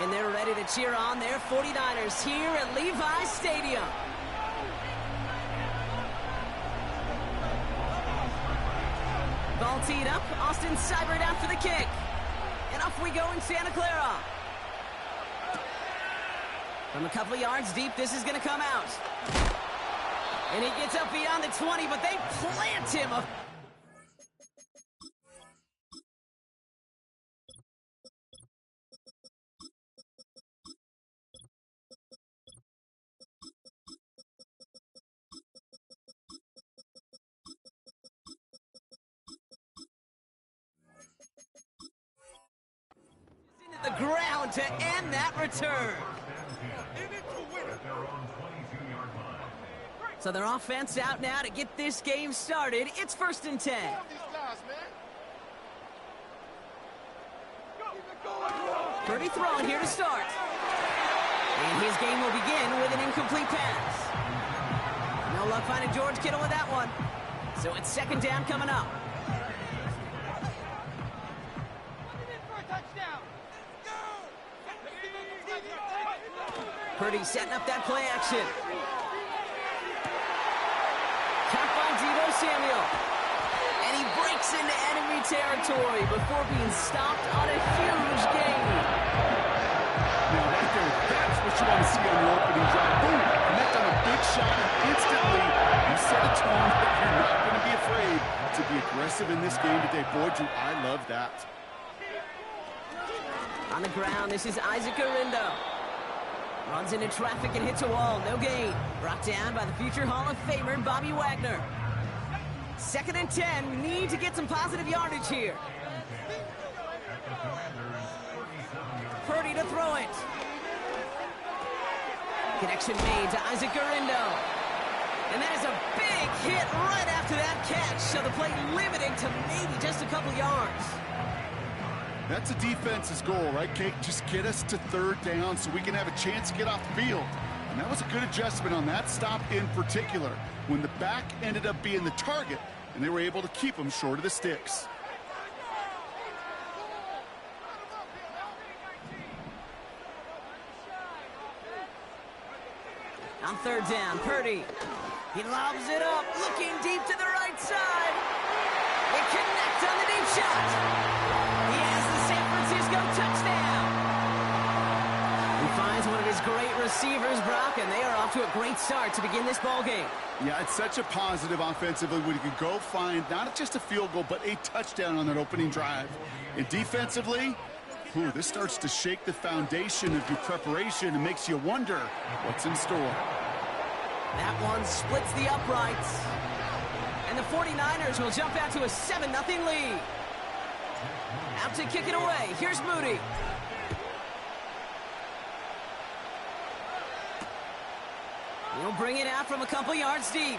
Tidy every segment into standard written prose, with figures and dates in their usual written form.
And they're ready to cheer on their 49ers here at Levi Stadium. Ball teed up. Austin Seibert out for the kick. And off we go in Santa Clara. From a couple of yards deep, this is going to come out. And he gets up beyond the 20, but they plant him. The ground to end that return. So their offense out now to get this game started. It's 1st and 10. Purdy throwing here to start. And his game will begin with an incomplete pass. No luck finding George Kittle with that one. So it's 2nd down coming up. Purdy setting up that play action. Caught by Deebo Samuel. And he breaks into enemy territory before being stopped on a huge gain. Now right there, that's what you want to see on the opening drive. Boom! Connect on a big shot, and instantly you set a tone that you're not going to be afraid to be aggressive in this game today. Boy, Drew, I love that. On the ground, this is Isaac Arindo. Runs into traffic and hits a wall. No gain. Brought down by the future Hall of Famer, Bobby Wagner. 2nd and 10. Need to get some positive yardage here. Purdy to throw it. Connection made to Isaac Arindo. And that is a big hit right after that catch. So the play limited to maybe just a couple yards. That's a defense's goal, right, Kate? Just get us to 3rd down so we can have a chance to get off the field. And that was a good adjustment on that stop in particular, when the back ended up being the target, and they were able to keep him short of the sticks. On 3rd down, Purdy. He lobs it up, looking deep to the right side. They connect on the deep shot. He has the San Francisco touchdown. He finds one of his great receivers, Brock, and they are off to a great start to begin this ball game. Yeah, it's such a positive offensively when you can go find not just a field goal, but a touchdown on that opening drive. And defensively, this starts to shake the foundation of your preparation and makes you wonder what's in store. That one splits the uprights. And the 49ers will jump out to a 7-0 lead. Out to kick it away. Here's Moody. He'll bring it out from a couple yards deep.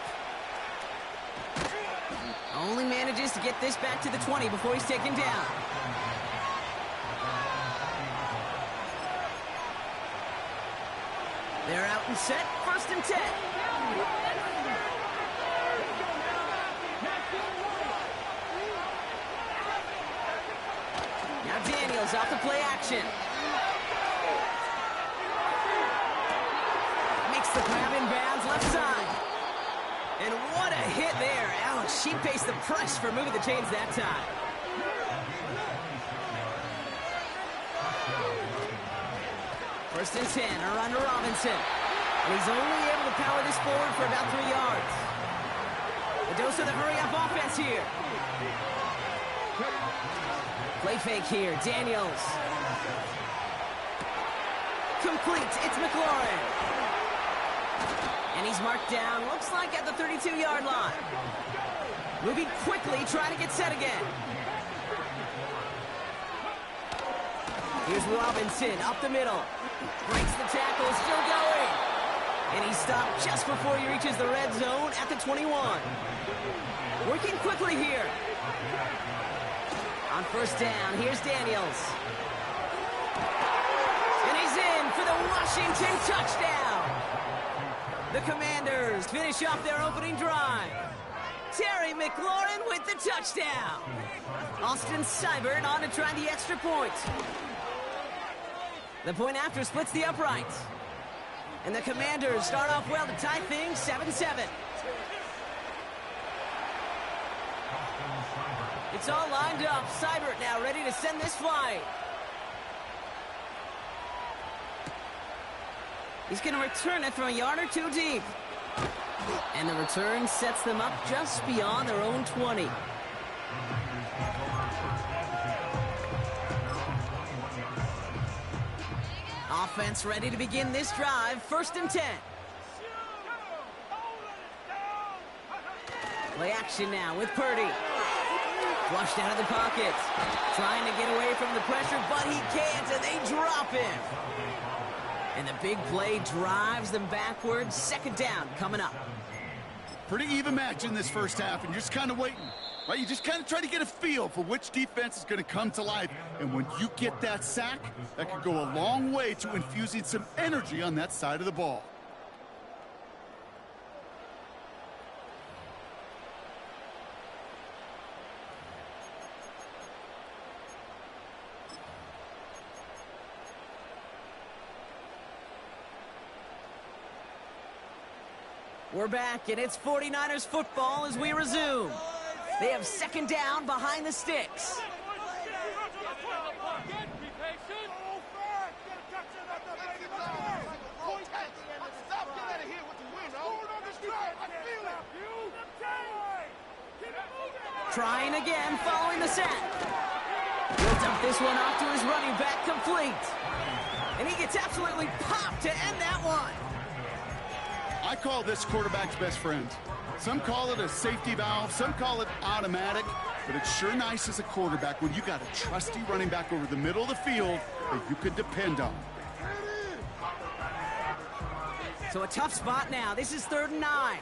Only manages to get this back to the 20 before he's taken down. They're out and set. 1st and 10. Now Daniels off the play action. Makes the grab in bounds left side. And what a hit there. Alex, she faced the press for moving the chains that time. First and 10, a run to Robinson. And he's only able to power this forward for about 3 yards. A dose of the hurry-up offense here. Play fake here, Daniels. Complete, it's McLaurin. And he's marked down, looks like at the 32-yard line. Moving quickly, trying to get set again. Here's Robinson, up the middle. Breaks the tackle, still going. And he stopped just before he reaches the red zone at the 21. Working quickly here. On first down, here's Daniels. And he's in for the Washington touchdown. The Commanders finish off their opening drive. Terry McLaurin with the touchdown. Austin Seibert on to try the extra point. The point after splits the uprights. And the Commanders start off well to tie things 7-7. It's all lined up. Seibert now ready to send this flight. He's going to return it from a yard or two deep. And the return sets them up just beyond their own 20. Offense ready to begin this drive. 1st and 10. Play action now with Purdy. Flushed out of the pocket. Trying to get away from the pressure, but he can't, and they drop him. And the big play drives them backwards. 2nd down coming up. Pretty even match in this first half, and you're just kind of waiting. Right? You just kind of try to get a feel for which defense is going to come to life. And when you get that sack, that could go a long way to infusing some energy on that side of the ball. We're back, and it's 49ers football as we resume. They have 2nd down behind the sticks. Trying again following the sack. He'll dump this one off to his running back, complete. And he gets absolutely popped to end that one. I call this quarterback's best friend. Some call it a safety valve, some call it automatic, but it's sure nice as a quarterback when you got a trusty running back over the middle of the field that you can depend on. So a tough spot now. This is 3rd and 9.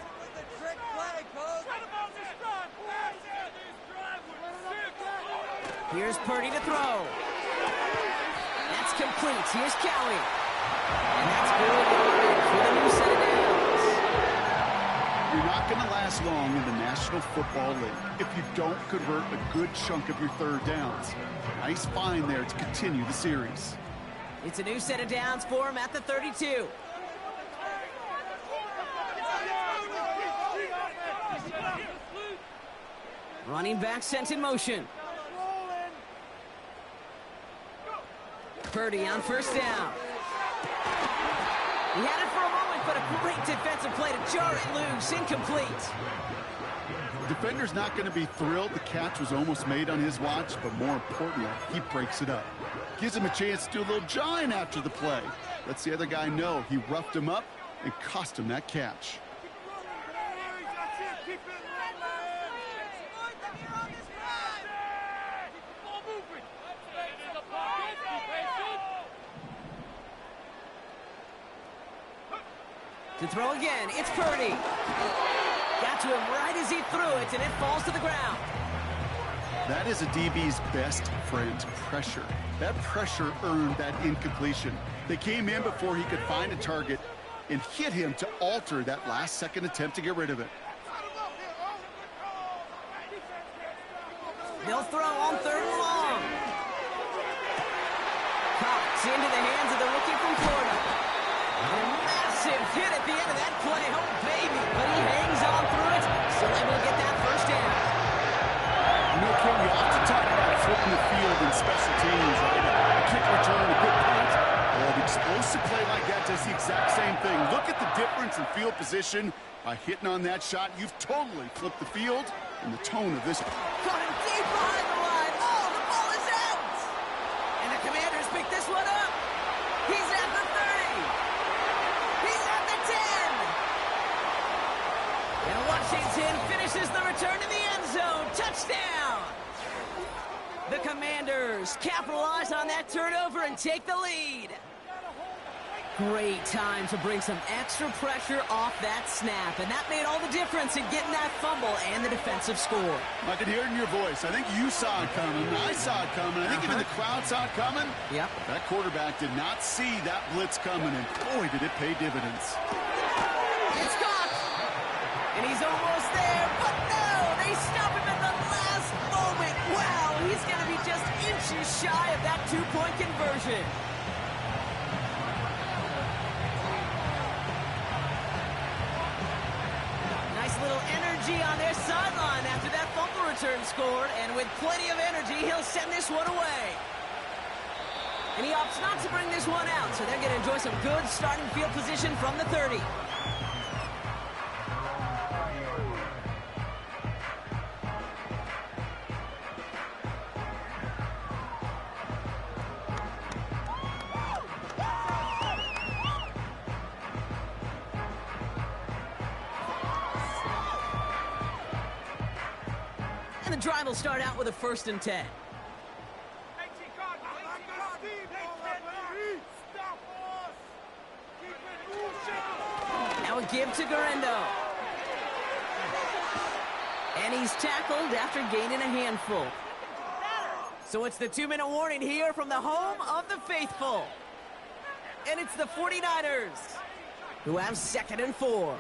Here's Purdy to throw. That's complete. Here's Kelly. And that's good for the new set of downs. You're not going to last long in the National Football League if you don't convert a good chunk of your 3rd downs. Nice find there to continue the series. It's a new set of downs for him at the 32. Running back sent in motion. Purdy on 1st down. He had it for a moment, but a great defensive play to jar it loose. Incomplete. The defender's not going to be thrilled the catch was almost made on his watch, but more importantly, he breaks it up. Gives him a chance to do a little jawing after the play. Lets the other guy know he roughed him up and cost him that catch. To throw again, it's Purdy. Got to him right as he threw it, and it falls to the ground. That is a DB's best friend, pressure. That pressure earned that incompletion. They came in before he could find a target and hit him to alter that last-second attempt to get rid of it. They'll throw on 3rd and long. Cox into the hands of the rookie from Florida. A massive hit at the end of that play. Oh, baby. But he hangs on through it. Still able to get that 1st down. You know, Kim, you often talk about flipping the field in special teams, right? A kick return, a good punt. Well, an explosive play like that does the exact same thing. Look at the difference in field position. By hitting on that shot, you've totally flipped the field and the tone of this. Got him deep behind the line. Oh, the ball is out. And the Commanders pick this one up. He's at the 30. He's at the 10. And Washington finishes the return to the end zone. Touchdown. The Commanders capitalize on that turnover and take the lead. Great time to bring some extra pressure off that snap, and that made all the difference in getting that fumble and the defensive score. I could hear it in your voice. I think you saw it coming. I saw it coming. I think even the crowd saw it coming. Yep. That quarterback did not see that blitz coming, and boy, did it pay dividends. It's caught, and he's almost there, but no, they stop him at the last moment. Wow, he's going to be just inches shy of that 2-point conversion. energy on their sideline after that fumble return scored, and with plenty of energy, he'll send this one away. And he opts not to bring this one out, so they're going to enjoy some good starting field position from the 30. And the drive will start out with a 1st and 10. Now a give to Garendo. And he's tackled after gaining a handful. So it's the 2-minute warning here from the home of the faithful. And it's the 49ers who have 2nd and 4.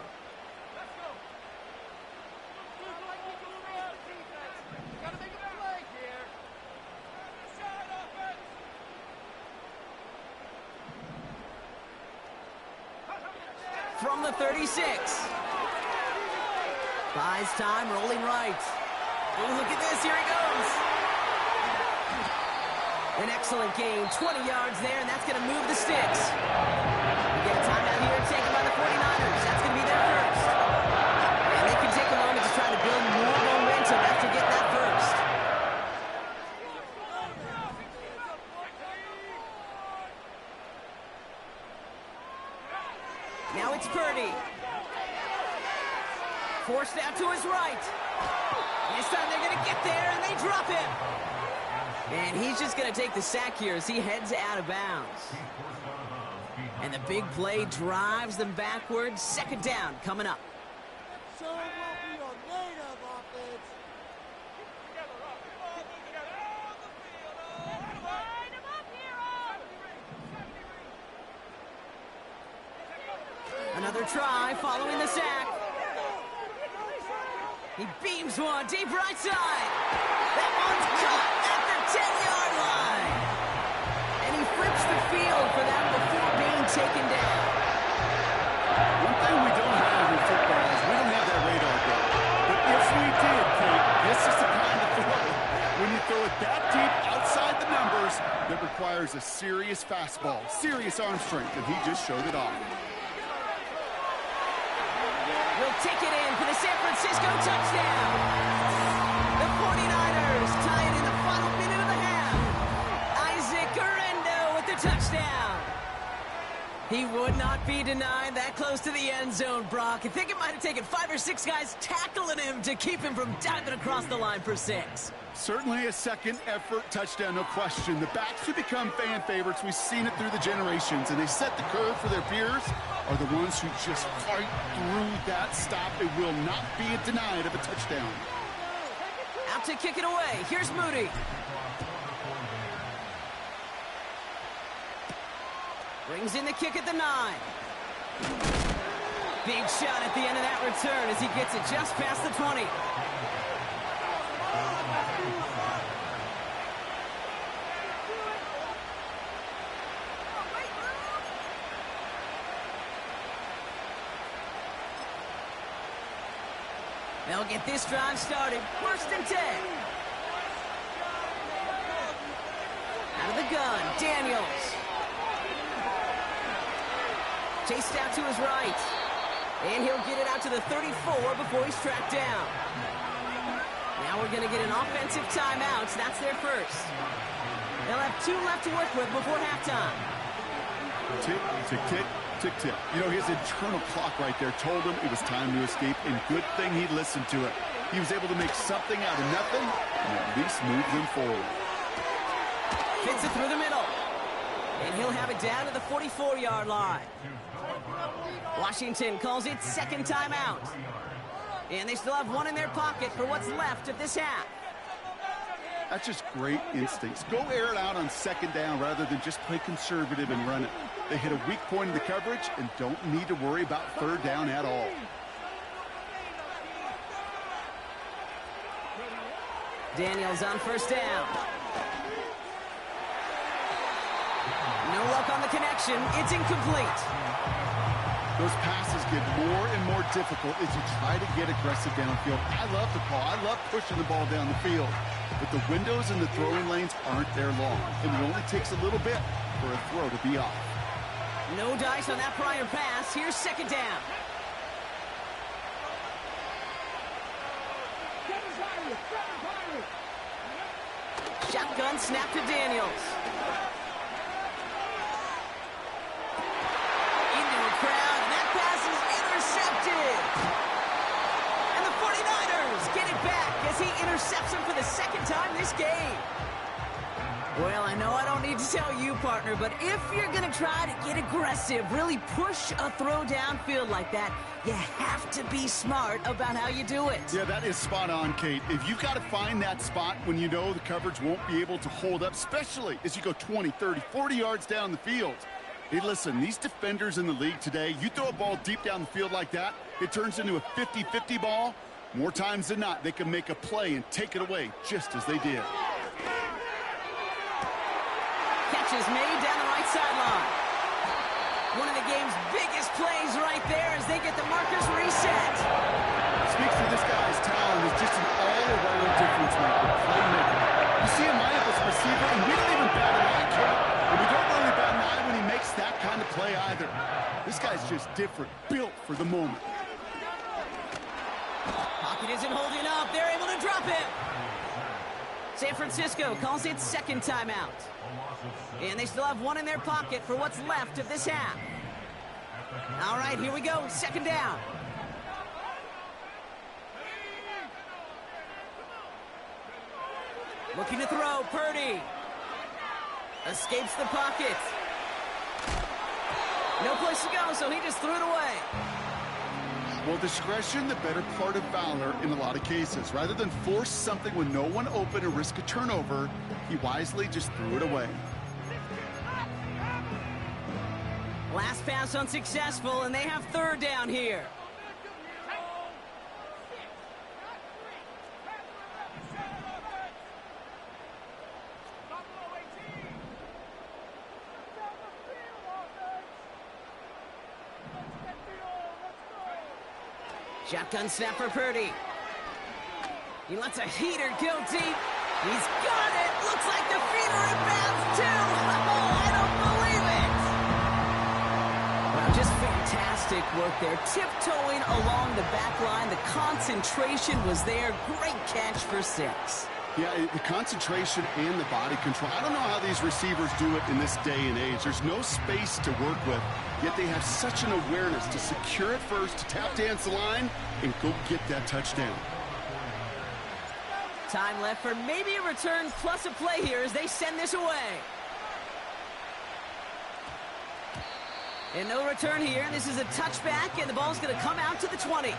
From the 36. Buys time, rolling right. Oh, look at this, here he goes. An excellent gain, 20 yards there, and that's going to move the sticks. We get a timeout here taken by the 49ers. That's going to be their first. And they can take a moment to try to build more momentum after getting that first. Now it's Purdy. Forced out to his right. This time they're going to get there, and they drop him. And he's just going to take the sack here as he heads out of bounds. And the big play drives them backwards. 2nd down coming up. Show what we are made of, offense. Another try following the sack. He beams one deep right side. That one's caught at the 10-yard line. And he flips the field for them before being taken down. One thing we don't have in football is we don't have that radar gun. But if we did, Kate, this is the kind of throw. When you throw it that deep outside the numbers, that requires a serious fastball, serious arm strength, and he just showed it off. Will take it in for the San Francisco touchdown. The 49ers tie it in the final minute of the half. Isaac Garendo with the touchdown. He would not be denied that close to the end zone, Brock. I think it might have taken 5 or 6 guys tackling him to keep him from diving across the line for 6. Certainly a second effort touchdown, no question. The backs who become fan favorites, we've seen it through the generations, and they set the curve for their peers, are the ones who just fight through that stop. It will not be denied of a touchdown. Out to kick it away. Here's Moody. Brings in the kick at the 9. Big shot at the end of that return as he gets it just past the 20. They'll get this drive started. 1st and 10. Out of the gun, Daniels. Chased out to his right. And he'll get it out to the 34 before he's tracked down. Now we're going to get an offensive timeout. That's their first. They'll have 2 left to work with before halftime. Tick, tick, tick, tick, tick. You know, his internal clock right there told him it was time to escape, and good thing he listened to it. He was able to make something out of nothing and at least move them forward. Fits it through the middle. And he'll have it down to the 44-yard line. Washington calls it 2nd timeout. And they still have 1 in their pocket for what's left of this half. That's just great instincts. Go air it out on 2nd down rather than just play conservative and run it. They hit a weak point in the coverage and don't need to worry about 3rd down at all. Daniels on 1st down. No luck on the connection. It's incomplete. Those passes get more and more difficult as you try to get aggressive downfield. I love the call. I love pushing the ball down the field. But the windows in the throwing lanes aren't there long, and it only takes a little bit for a throw to be off. No dice on that prior pass. Here's second down. Shotgun snap to Daniels. Into a crowd, and that pass is intercepted. And the 49ers get it back as he intercepts him for the second time this game. Well, I know I don't need to tell you, partner, but if you're going to try to get aggressive, really push a throw downfield like that, you have to be smart about how you do it. Yeah, that is spot on, Kate. If you've got to find that spot when you know the coverage won't be able to hold up, especially as you go 20, 30, 40 yards down the field. Hey, listen, these defenders in the league today, you throw a ball deep down the field like that, it turns into a 50-50 ball. More times than not, they can make a play and take it away just as they did. Catch is made down the right sideline. One of the game's biggest plays right there as they get the markers reset. Speaks to this guy's talent as just an all-around difference maker, playmaker. You see him line up as a receiver, and we don't even bat an eye, Kate. And we don't really bat an eye when he makes that kind of play either. This guy's just different, built for the moment. Pocket isn't holding up. They're able to drop him. San Francisco calls it second timeout. And they still have one in their pocket for what's left of this half. All right, here we go. Second down. Looking to throw. Purdy. Escapes the pocket. No place to go, so he just threw it away. Well, discretion, the better part of valor in a lot of cases. Rather than force something with no one open and risk a turnover, he wisely just threw it away. Last pass unsuccessful, and they have third down here. Shotgun snap for Purdy. He lets a heater go deep. He's got it. Looks like the feeder in bounds, too. Oh, I don't believe it. Wow, just fantastic work there. Tiptoeing along the back line. The concentration was there. Great catch for 6. Yeah, the concentration and the body control. I don't know how these receivers do it in this day and age. There's no space to work with, yet they have such an awareness to secure it first, to tap dance the line, and go get that touchdown. Time left for maybe a return plus a play here as they send this away. And no return here. This is a touchback, and the ball's going to come out to the 20.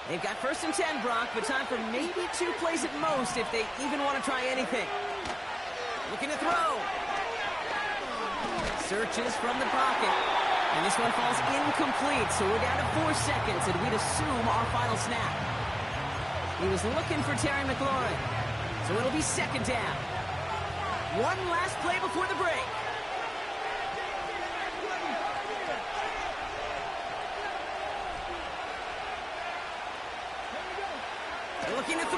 They've got first and 10, Brock, but time for maybe 2 plays at most if they even want to try anything. Looking to throw. Searches from the pocket. And this one falls incomplete, so we're down to 4 seconds, and we'd assume our final snap. He was looking for Terry McLaurin, so it'll be second down. One last play before the break. Looking to throw.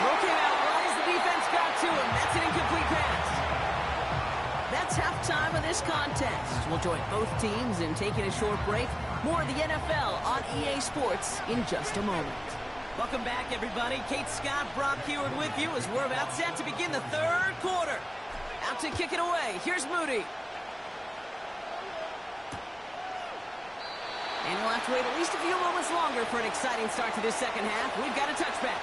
Throw came out right as the defense got to him. That's an incomplete pass. That's halftime of this contest. We'll join both teams in taking a short break. More of the NFL on EA Sports in just a moment. Welcome back, everybody. Kate Scott, Brock Heward with you as we're about set to begin the third quarter. Out to kick it away. Here's Moody. And we'll have to wait at least a few moments longer for an exciting start to this second half. We've got a touchback.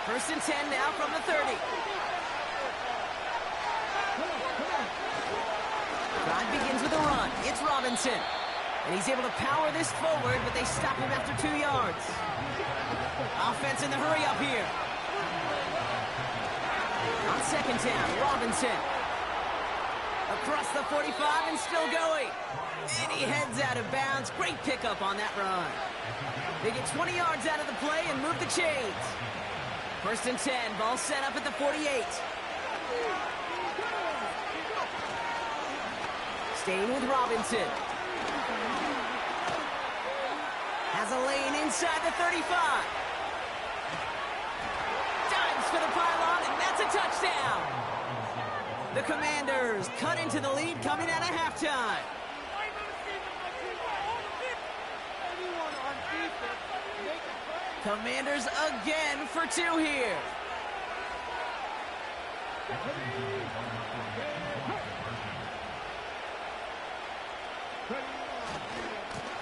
First and 10 now from the 30. Drive begins with a run. It's Robinson. And he's able to power this forward, but they stop him after 2 yards. Offense in the hurry up here. On second down, Robinson. Across the 45 and still going. And he heads out of bounds. Great pickup on that run. They get 20 yards out of the play and move the chains. 1st and 10. Ball set up at the 48. Staying with Robinson. Has a lane inside the 35. Dives for the pylon, and that's a touchdown. The Commanders cut into the lead coming out of halftime. Commanders again for 2 here.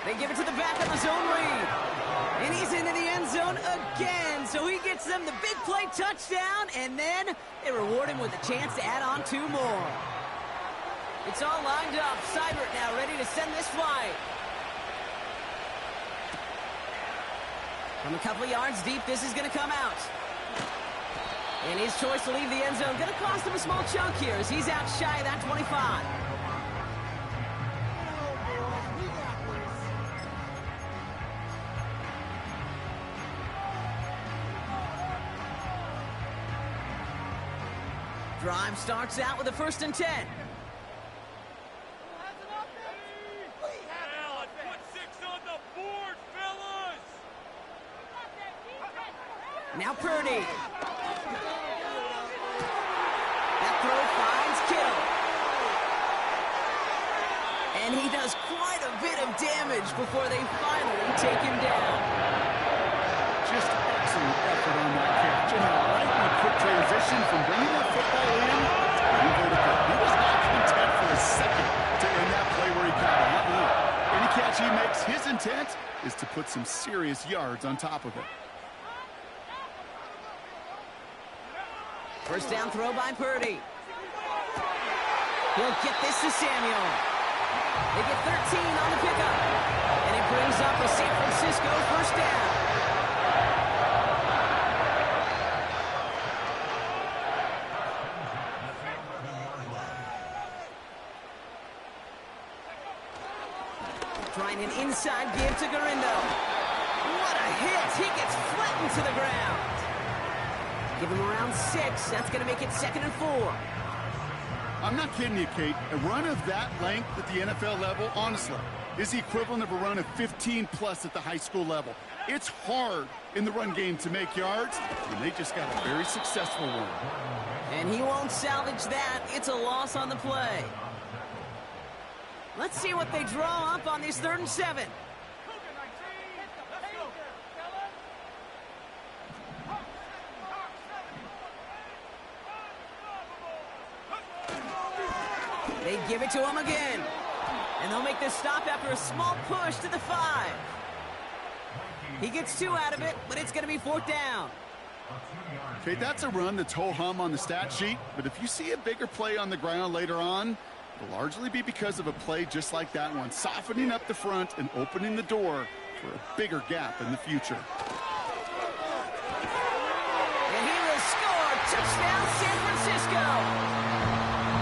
They give it to the back of the zone read. And he's into the end zone again. So he gets them the big play touchdown, and then they reward him with a chance to add on 2 more. It's all lined up. Seibert now ready to send this flight. From a couple of yards deep, this is going to come out. And his choice to leave the end zone going to cost him a small chunk here as he's out shy of that 25. Drive starts out with a 1st and 10. Now Purdy. That throw finds Kittle. And he does quite a bit of damage before they finally take him down. Just excellent effort on that catch. And right in a quick transition from bringing that football in, he was not content for a second to end that play where he got it. Any catch he makes, his intent is to put some serious yards on top of it. 1st down throw by Purdy. He'll get this to Samuel. They get 13 on the pickup. And it brings up a San Francisco 1st down. Trying an inside give to Garindo. What a hit. He gets flattened to the ground. Give him around 6. That's going to make it 2nd and 4. I'm not kidding you, Kate. A run of that length at the NFL level, honestly, is the equivalent of a run of 15-plus at the high school level. It's hard in the run game to make yards, and they just got a very successful one. And he won't salvage that. It's a loss on the play. Let's see what they draw up on this 3rd and 7. They give it to him again. And they'll make this stop after a small push to the 5. He gets 2 out of it, but it's going to be 4th down. Okay, that's a run that's ho-hum on the stat sheet, but if you see a bigger play on the ground later on, it'll largely be because of a play just like that one, softening up the front and opening the door for a bigger gap in the future. And he will score. Touchdown, San Francisco.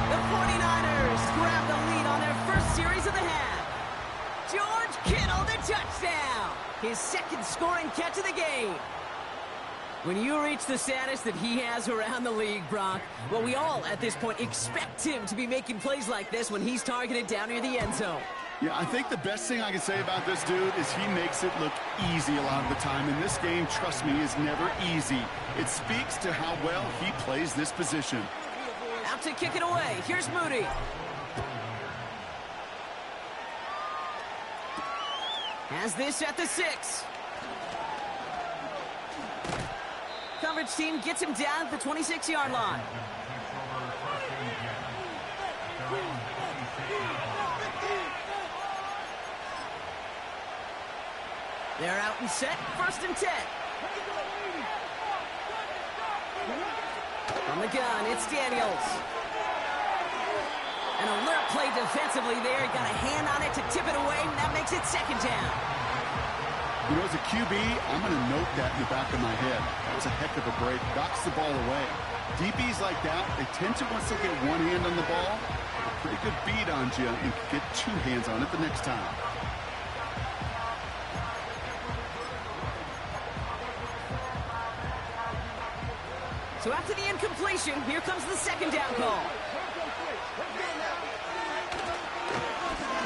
The 49ers grab the lead on their first series of the half. George Kittle, the touchdown. His 2nd scoring catch of the game. When you reach the status that he has around the league, Brock, well, we all at this point expect him to be making plays like this when he's targeted down near the end zone. Yeah, I think the best thing I can say about this dude is he makes it look easy a lot of the time. And this game, trust me, is never easy. It speaks to how well he plays this position. Out to kick it away. Here's Moody. Has this at the 6. Coverage team gets him down at the 26-yard line. They're out and set. 1st and 10. From the gun, it's Daniels. An alert play defensively there. Got a hand on it to tip it away, and that makes it 2nd down. You know, as a QB, I'm going to note that in the back of my head. That was a heck of a break. Knocks the ball away. DBs like that, they tend to, once they get one hand on the ball, have a pretty good beat on you and get two hands on it the next time. So after the incompletion, here comes the second down call.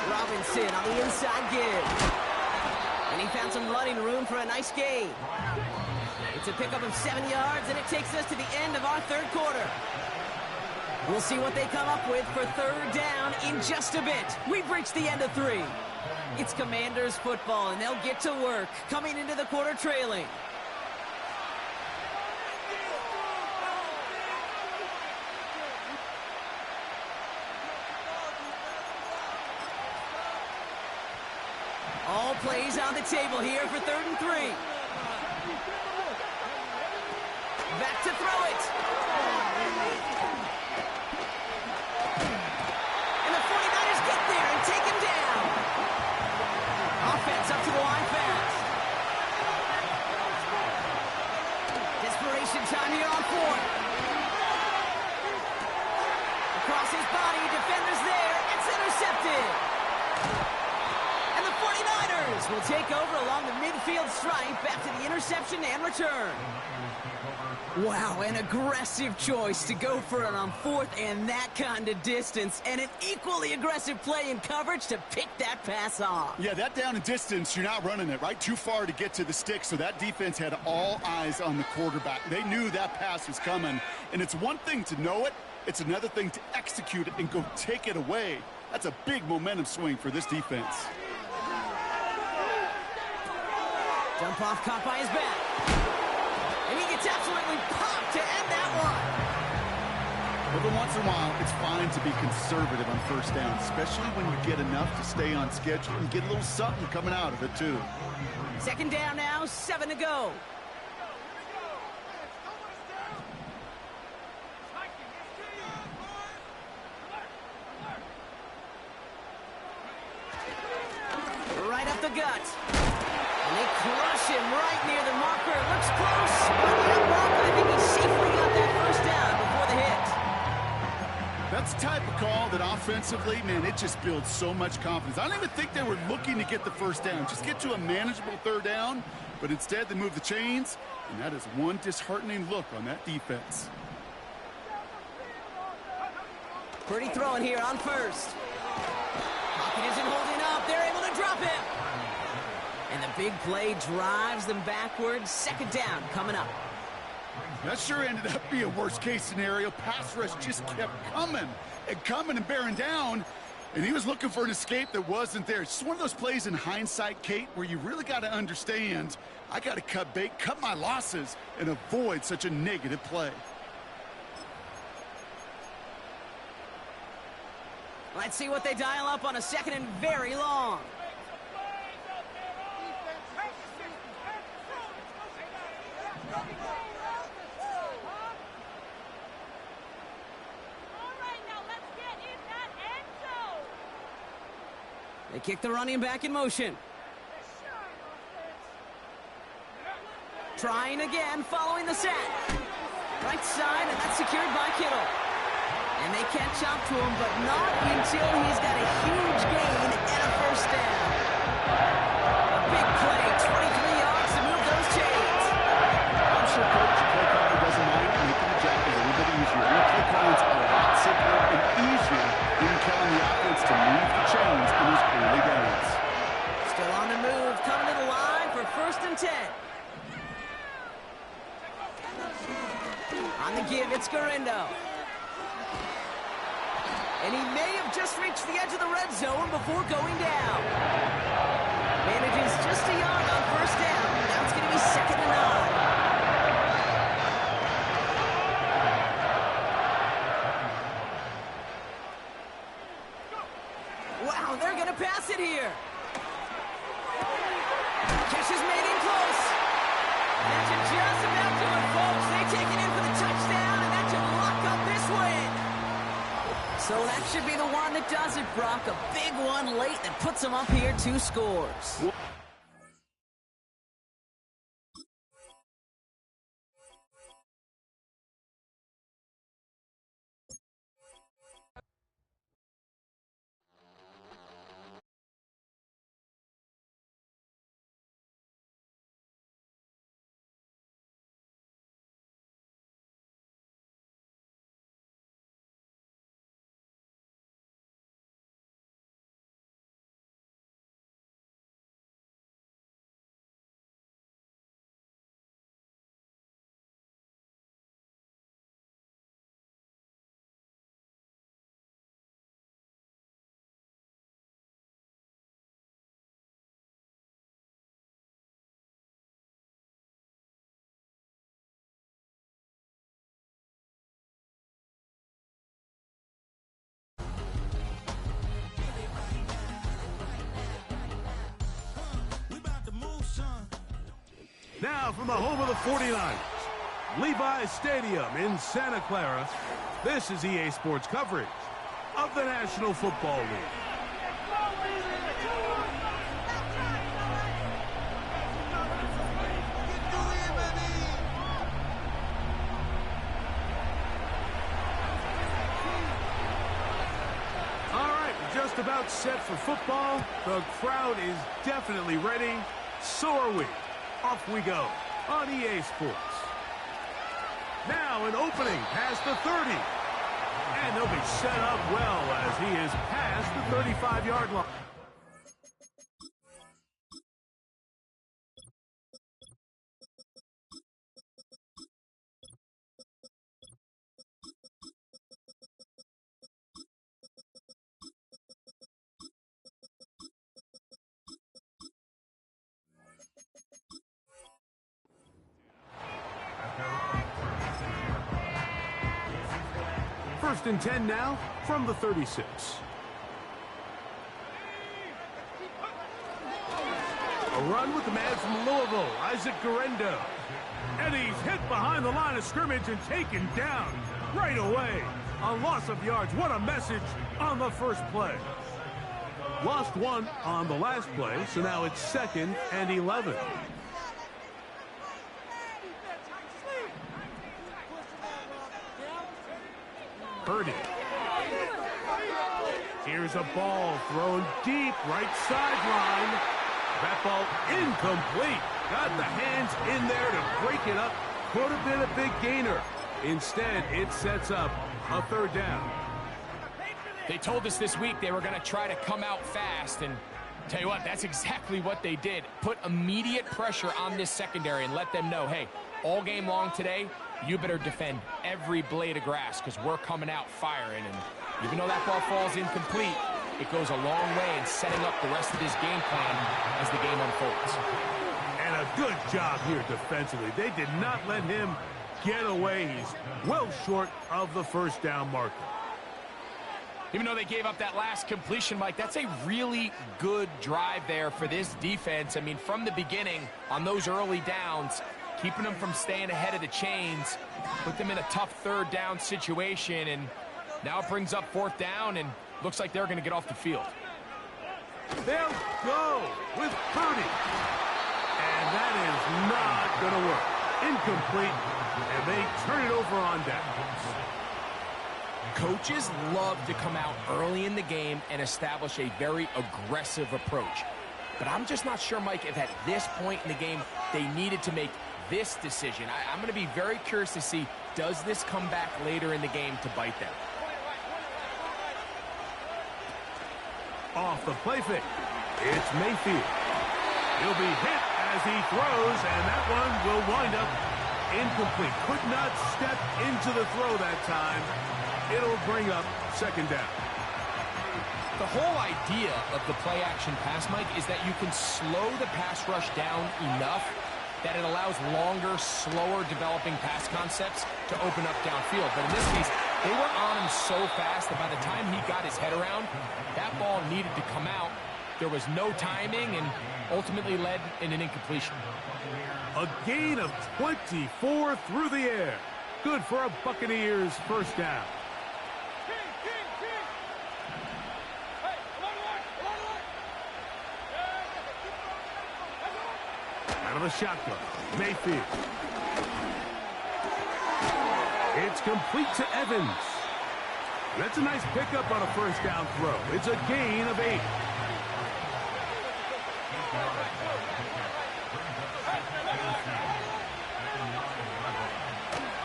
Robinson on the inside give. And he found some running room for a nice gain. It's a pickup of 7 yards, and it takes us to the end of our third quarter. We'll see what they come up with for third down in just a bit. We've reached the end of 3. It's Commanders football, and they'll get to work, coming into the quarter trailing. All plays on the table here for 3rd and 3. Back to throw it. And the 49ers get there and take him down. Offense up to the line fast. Desperation time here on 4th. Across his body, defenders there. It's intercepted. Will take over along the midfield stripe after the interception and return. Wow, an aggressive choice to go for it on 4th and that kind of distance, and an equally aggressive play in coverage to pick that pass off. Yeah, that down and distance, you're not running it, right? Too far to get to the stick, so that defense had all eyes on the quarterback. They knew that pass was coming, and it's one thing to know it, it's another thing to execute it and go take it away. That's a big momentum swing for this defense. Jump off caught by his back. And he gets absolutely popped to end that one. Every once in a while, it's fine to be conservative on first down, especially when you get enough to stay on schedule and get a little something coming out of it, too. Second down now, 7 to go. Right up the gut. And they crush him right near the marker. Looks close, but yeah, Bronco, I think he safely got that first down before the hit. That's the type of call that offensively, man, it just builds so much confidence. I don't even think they were looking to get the first down. Just get to a manageable third down, but instead they move the chains, and that is one disheartening look on that defense. Pretty throwing here on 1st. Pocket isn't holding up. They're able to drop him. And the big play drives them backwards. Second down coming up. That sure ended up being a worst-case scenario. Pass rush just kept coming and bearing down, and he was looking for an escape that wasn't there. It's just one of those plays in hindsight, Kate, where you really got to understand, I got to cut bait, cut my losses, and avoid such a negative play. Let's see what they dial up on a 2nd and very long. They kick the running back in motion. Trying again, following the sack. Right side, and that's secured by Kittle. And they can't chop to him, but not until he's got a huge gain and a first down. A big play, 23 yards to move those chains. I'm sure Coach play caller doesn't mind making the job a little bit easier. Your play callings are a lot simpler and easier than telling the offense to move the chains in those early downs. Still on the move, coming to the line for 1st and 10. On the give, it's Garindo. And he may have just reached the edge of the red zone before going down. Manages just a yard on 1st down. Now it's going to be 2nd and 9. Wow, they're going to pass it here. Catch is made in close. That should just about do it, folks. They take it in for the touchdown, and that should lock up this win. So that should be the one that does it, Brock. A big one late that puts them up here 2 scores. Now from the home of the 49ers, Levi's Stadium in Santa Clara, this is EA Sports coverage of the National Football League. Just about set for football. The crowd is definitely ready. So are we. Off we go on EA Sports. Now an opening past the 30. And they'll be set up well as he is past the 35-yard line. First and 10 now from the 36. A run with the man from Louisville, Isaac Guerendo. And he's hit behind the line of scrimmage and taken down right away. A loss of yards. What a message on the first play. Lost one on the last play, so now it's 2nd and 11. Purdy. Here's a ball thrown deep, right sideline. That ball incomplete. Got the hands in there to break it up. Could have been a big gainer. Instead, it sets up a 3rd down. They told us this week they were going to try to come out fast, and tell you what, that's exactly what they did. Put immediate pressure on this secondary and let them know, hey, all game long today, you better defend every blade of grass because we're coming out firing. And even though that ball falls incomplete, it goes a long way in setting up the rest of this game plan as the game unfolds. And a good job here defensively. They did not let him get away. He's well short of the 1st down marker. Even though they gave up that last completion, Mike, that's a really good drive there for this defense. I mean, from the beginning, on those early downs, keeping them from staying ahead of the chains, put them in a tough 3rd down situation, and now it brings up 4th down, and looks like they're going to get off the field. They'll go with Purdy. And that is not going to work. Incomplete, and they turn it over on downs. Coaches love to come out early in the game and establish a very aggressive approach. But I'm just not sure, Mike, if at this point in the game they needed to make this decision. I'm going to be very curious to see, does this come back later in the game to bite them? Off the play fake, it's Mayfield. He'll be hit as he throws, and that one will wind up incomplete. Could not step into the throw that time. It'll bring up 2nd down. The whole idea of the play-action pass, Mike, is that you can slow the pass rush down enough that it allows longer, slower developing pass concepts to open up downfield. But in this case, they were on him so fast that by the time he got his head around, that ball needed to come out. There was no timing and ultimately led in an incompletion. A gain of 24 through the air. Good for a Buccaneers 1st down. Out of the shotgun, Mayfield. It's complete to Evans. That's a nice pickup on a 1st down throw. It's a gain of 8.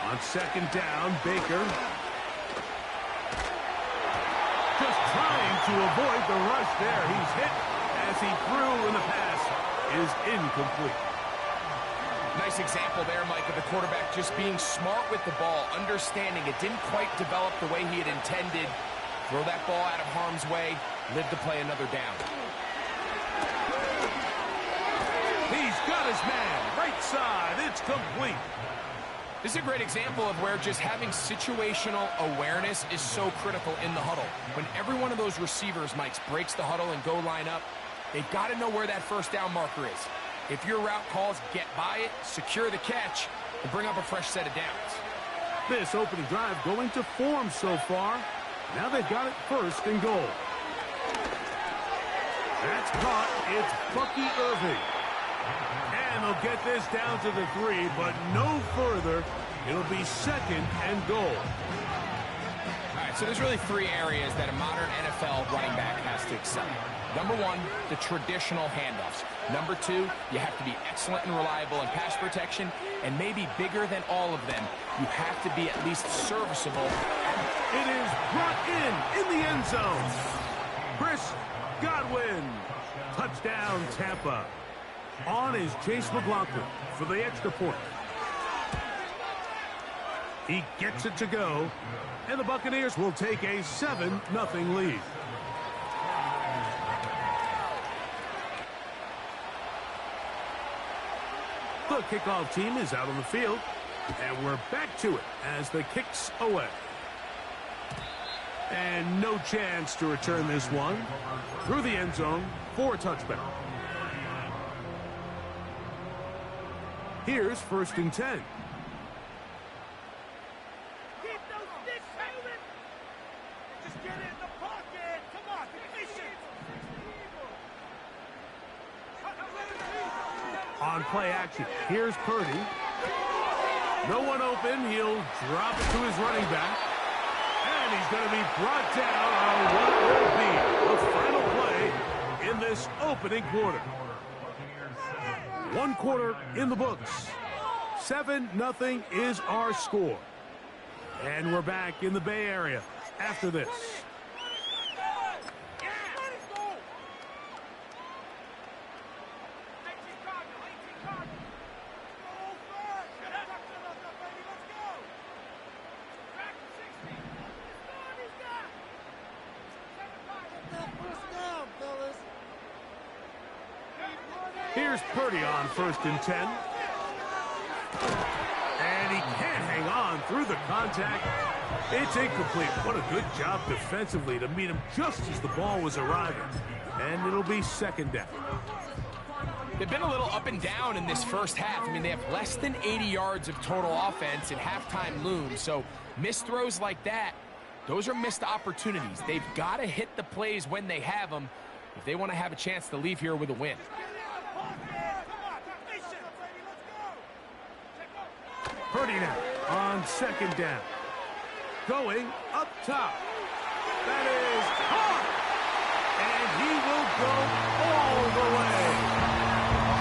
On 2nd down, Baker. Just trying to avoid the rush there. He's hit as he threw, and the pass is incomplete. Nice example there, Mike, of the quarterback just being smart with the ball, understanding it didn't quite develop the way he had intended. Throw that ball out of harm's way, live to play another down. He's got his man, right side, it's complete. This is a great example of where just having situational awareness is so critical in the huddle. When every one of those receivers, Mike, breaks the huddle and go line up, they've got to know where that 1st down marker is. If your route calls, get by it, secure the catch, and bring up a fresh set of downs. This opening drive going to form so far. Now they've got it first and goal. That's caught. It's Bucky Irving. And they'll get this down to the 3, but no further. It'll be second and goal. All right, so there's really 3 areas that a modern NFL running back has to excel. Number 1, the traditional handoffs. Number 2, you have to be excellent and reliable in pass protection. And maybe bigger than all of them, you have to be at least serviceable. It is brought in the end zone. Chris Godwin. Touchdown, Tampa. On is Chase McLaughlin for the extra point. He gets it to go, and the Buccaneers will take a 7-0 lead. The kickoff team is out on the field, and we're back to it as the kick's away. And no chance to return this one through the end zone for a touchback. Here's 1st and 10. Keep those sticks moving. Just get in the pocket. Come on, efficient. On play action, here's Purdy. No one open. He'll drop it to his running back. And he's going to be brought down on what will be the final play in this opening quarter. 1 quarter in the books. 7-0 is our score. And we're back in the Bay Area after this. Here's Purdy on 1st and 10. And he can't hang on through the contact. It's incomplete. What a good job defensively to meet him just as the ball was arriving. And it'll be 2nd down. They've been a little up and down in this first half. I mean, they have less than 80 yards of total offense and halftime looms. So missed throws like that, those are missed opportunities. They've got to hit the plays when they have them if they want to have a chance to leave here with a win. Purdy now on 2nd down. Going up top. That is caught. And he will go all the way.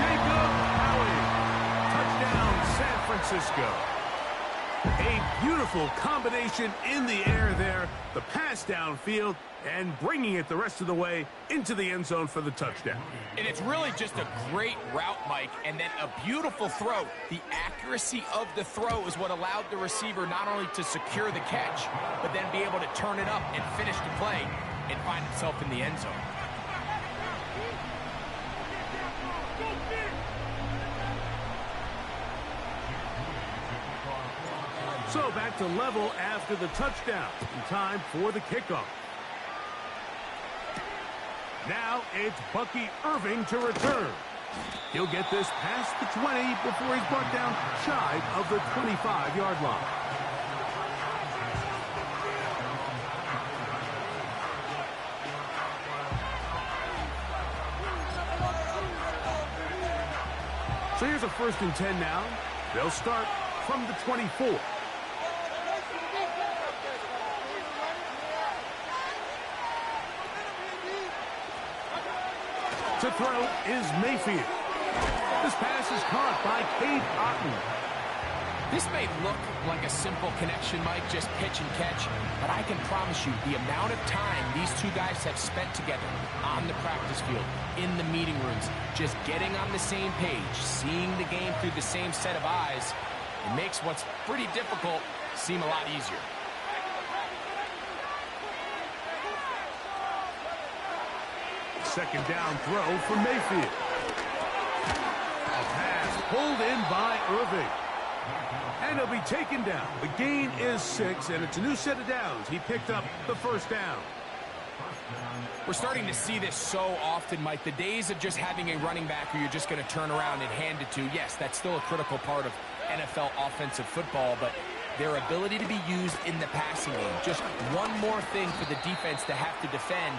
Jacob Howie. Touchdown, San Francisco. A beautiful combination in the air there. The pass downfield and bringing it the rest of the way into the end zone for the touchdown. And it's really just a great route, Mike, and then a beautiful throw. The accuracy of the throw is what allowed the receiver not only to secure the catch, but then be able to turn it up and finish the play and find himself in the end zone. So back to level after the touchdown. In time for the kickoff. Now it's Bucky Irving to return. He'll get this past the 20 before he's brought down shy of the 25-yard line. So here's a 1st and 10 now. They'll start from the 24. To throw is Mayfield. This pass is caught by Cade Otton. This may look like a simple connection, Mike, just pitch and catch, but I can promise you the amount of time these two guys have spent together on the practice field, in the meeting rooms, just getting on the same page, seeing the game through the same set of eyes, it makes what's pretty difficult seem a lot easier. Second down throw for Mayfield. A pass pulled in by Irving. And he'll be taken down. The gain is 6, and it's a new set of downs. He picked up the 1st down. We're starting to see this so often, Mike. The days of just having a running back who you're just going to turn around and hand it to, yes, that's still a critical part of NFL offensive football, but their ability to be used in the passing game, just one more thing for the defense to have to defend,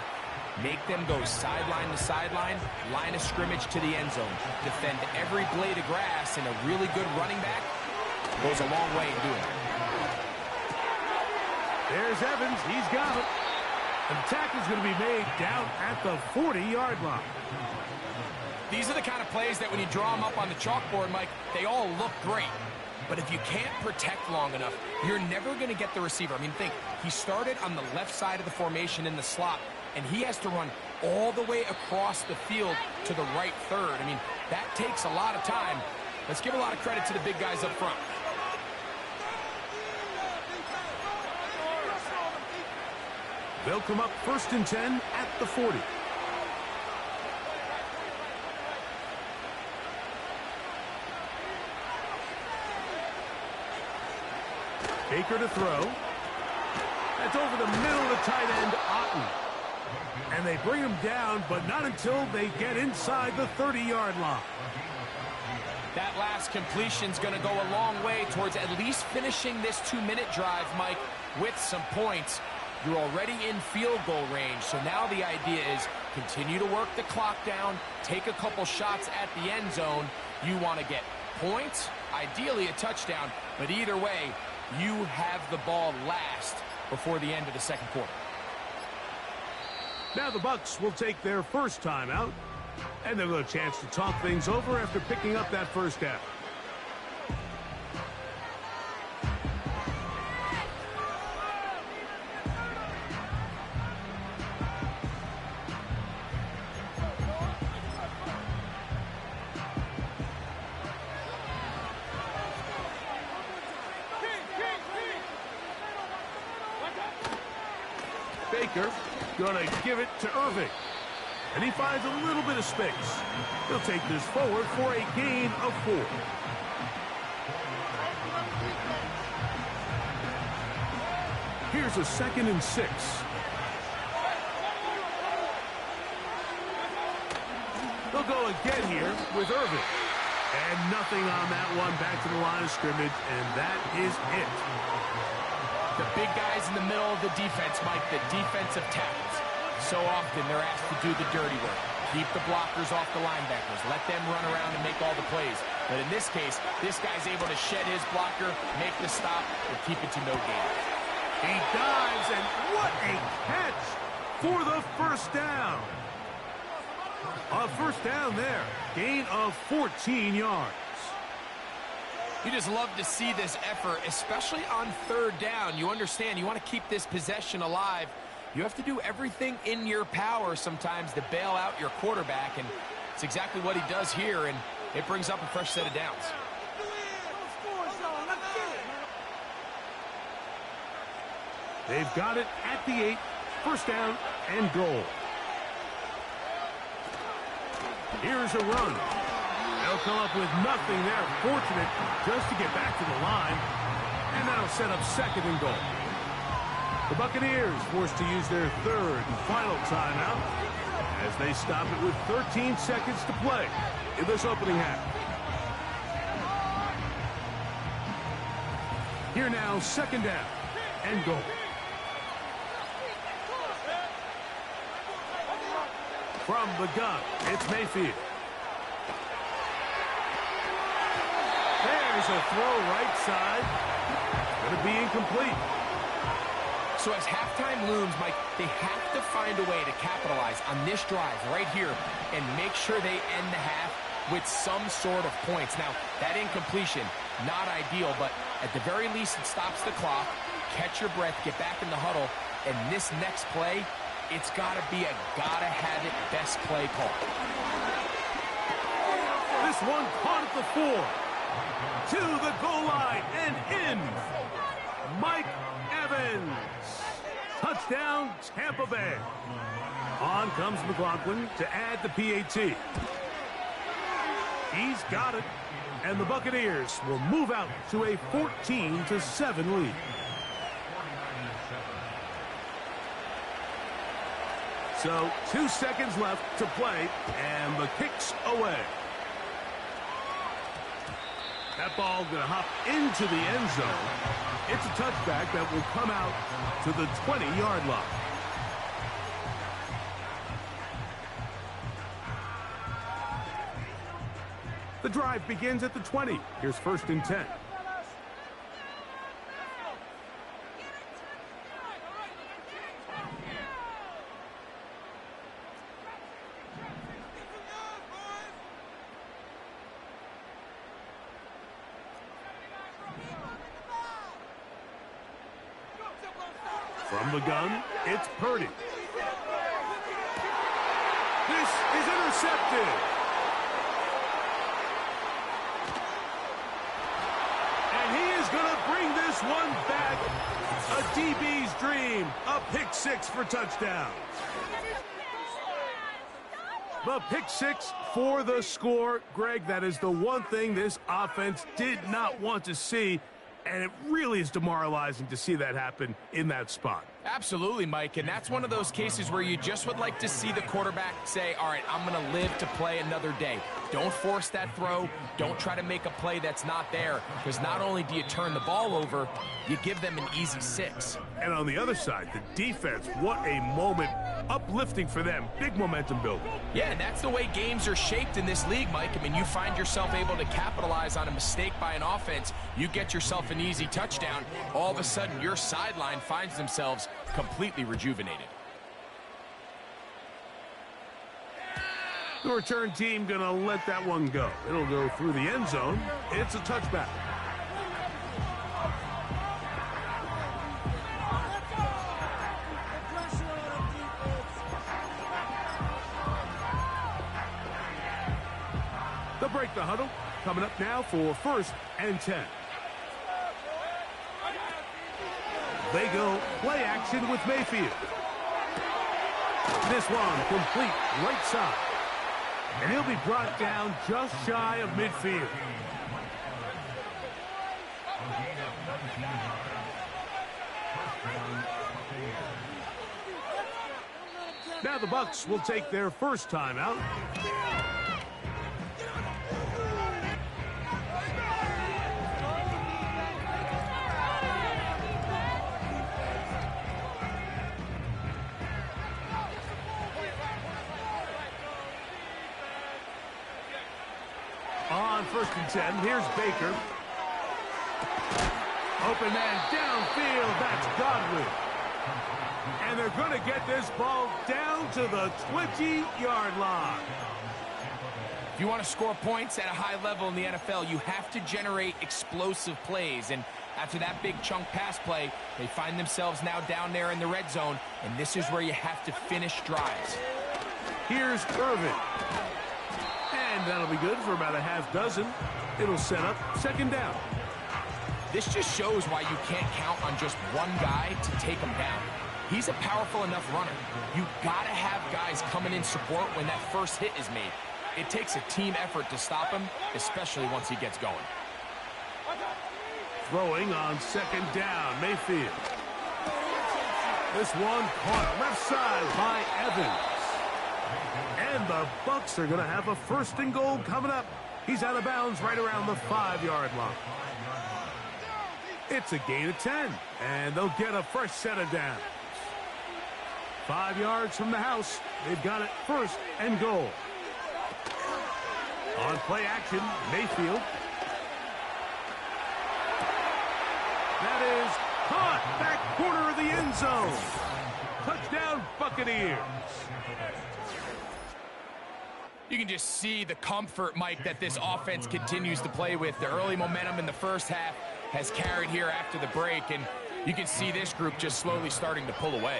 make them go sideline to sideline, line of scrimmage to the end zone, defend every blade of grass, and a really good running back goes a long way in doing it. There's Evans. He's got it. And the tackle's going to be made down at the 40-yard line. These are the kind of plays that when you draw them up on the chalkboard, Mike, they all look great. But if you can't protect long enough, you're never going to get the receiver. I mean, think, he started on the left side of the formation in the slot, and he has to run all the way across the field to the right third. I mean, that takes a lot of time. Let's give a lot of credit to the big guys up front. They'll come up 1st and 10 at the 40. Baker to throw. That's over the middle of the tight end, Otten. And they bring him down, but not until they get inside the 30-yard line. That last completion's going to go a long way towards at least finishing this 2-minute drive, Mike, with some points. You're already in field goal range, so now the idea is continue to work the clock down, take a couple shots at the end zone. You want to get points, ideally a touchdown, but either way, you have the ball last before the end of the second quarter. Now the Bucs will take their first timeout, and they'll have a chance to talk things over after picking up that first down. Baker gonna give it to Irving. And he finds a little bit of space. He'll take this forward for a gain of 4. Here's a 2nd and 6. They'll go again here with Irving. And nothing on that one. Back to the line of scrimmage, and that is it. The big guys in the middle of the defense, Mike, the defensive tackles. So often they're asked to do the dirty work. Keep the blockers off the linebackers. Let them run around and make all the plays. But in this case, this guy's able to shed his blocker, make the stop, and keep it to no gain. He dives, and what a catch for the first down. A first down there. Gain of 14 yards. You just love to see this effort, especially on 3rd down. You understand, you want to keep this possession alive. You have to do everything in your power sometimes to bail out your quarterback, and it's exactly what he does here, and it brings up a fresh set of downs. They've got it at the 8, first down and goal. Here's a run. They'll come up with nothing there. Fortunate just to get back to the line. And that'll set up 2nd and goal. The Buccaneers forced to use their 3rd and final timeout as they stop it with 13 seconds to play in this opening half. Here now, 2nd down and goal. From the gun, it's Mayfield. There's a throw right side. Going to be incomplete. So as halftime looms, Mike, they have to find a way to capitalize on this drive right here and make sure they end the half with some sort of points. Now, that incompletion, not ideal, but at the very least it stops the clock. Catch your breath, get back in the huddle, and this next play, it's got to be a gotta-have-it best play call. This one caught at the 4. To the goal line and in. Mike Evans. Touchdown, Tampa Bay. On comes McLaughlin to add the PAT. He's got it. And the Buccaneers will move out to a 14-7 lead. So 2 seconds left to play, and the kick's away. That ball going to hop into the end zone. It's a touchback that will come out to the 20-yard line. The drive begins at the 20. Here's 1st and 10. From the gun, it's Purdy. This is intercepted. And he is going to bring this one back. A DB's dream. A pick 6 for touchdown. The pick 6 for the score. Greg, that is the one thing this offense did not want to see. And it really is demoralizing to see that happen in that spot. Absolutely, Mike, and that's one of those cases where you just would like to see the quarterback say, all right, I'm going to live to play another day. Don't force that throw. Don't try to make a play that's not there, because not only do you turn the ball over, you give them an easy 6. And on the other side, the defense, what a moment. Uplifting for them. Big momentum building. Yeah, and that's the way games are shaped in this league, Mike. I mean, you find yourself able to capitalize on a mistake by an offense. You get yourself an easy touchdown. All of a sudden, your sideline finds themselves completely rejuvenated. The return team going to let that one go. It'll go through the end zone. It's a touchback. They'll break the huddle. Coming up now for 1st and 10. They go play action with Mayfield. This one complete right side. And he'll be brought down just shy of midfield. Now the Bucs will take their first time out. On 1st and 10, here's Baker. Open man downfield, that's Godwin. And they're going to get this ball down to the 20-yard line. If you want to score points at a high level in the NFL, you have to generate explosive plays. And after that big chunk pass play, they find themselves now down there in the red zone. And this is where you have to finish drives. Here's Irvin. And that'll be good for about a half dozen. It'll set up 2nd down. This just shows why you can't count on just one guy to take him down. He's a powerful enough runner. You got to have guys coming in support when that first hit is made. It takes a team effort to stop him, especially once he gets going. Throwing on 2nd down, Mayfield. This one caught left side by Evans. And the Bucs are going to have a 1st and goal coming up. He's out of bounds right around the 5-yard line. It's a gain of 10, and they'll get a fresh set of downs. 5 yards from the house. They've got it 1st and goal. On play action, Mayfield. That is caught back corner of the end zone. Touchdown, Buccaneers. You can just see the comfort, Mike, that this offense continues to play with. The early momentum in the first half has carried here after the break, and you can see this group just slowly starting to pull away.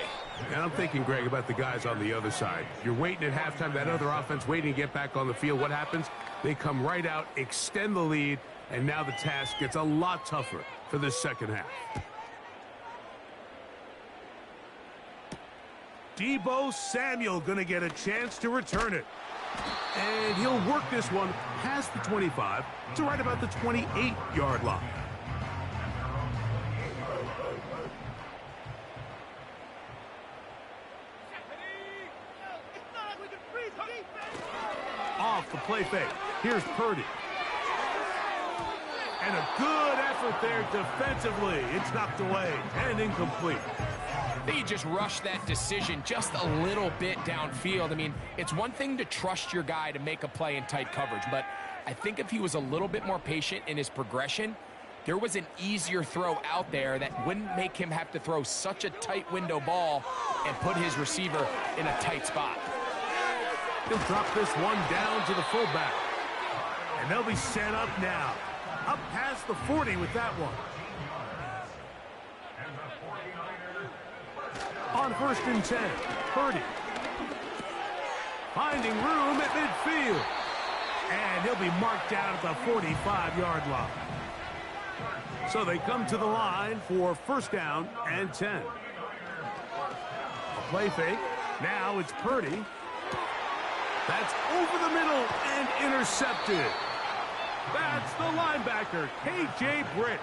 And I'm thinking, Greg, about the guys on the other side. You're waiting at halftime, that other offense waiting to get back on the field. What happens? They come right out, extend the lead, and now the task gets a lot tougher for this second half. Deebo Samuel going to get a chance to return it. And he'll work this one past the 25 to right about the 28-yard line. off the play fake. Here's Purdy. And a good effort there defensively. It's knocked away and incomplete. They just rushed that decision just a little bit downfield. I mean, it's one thing to trust your guy to make a play in tight coverage, but I think if he was a little bit more patient in his progression, there was an easier throw out there that wouldn't make him have to throw such a tight window ball and put his receiver in a tight spot. He'll drop this one down to the fullback. And they'll be set up now. Up past the 40 with that one. On 1st and 10, Purdy. Finding room at midfield. And he'll be marked down at the 45-yard line. So they come to the line for 1st down and 10. A play fake. Now it's Purdy. That's over the middle and intercepted. That's the linebacker, K.J. Britt.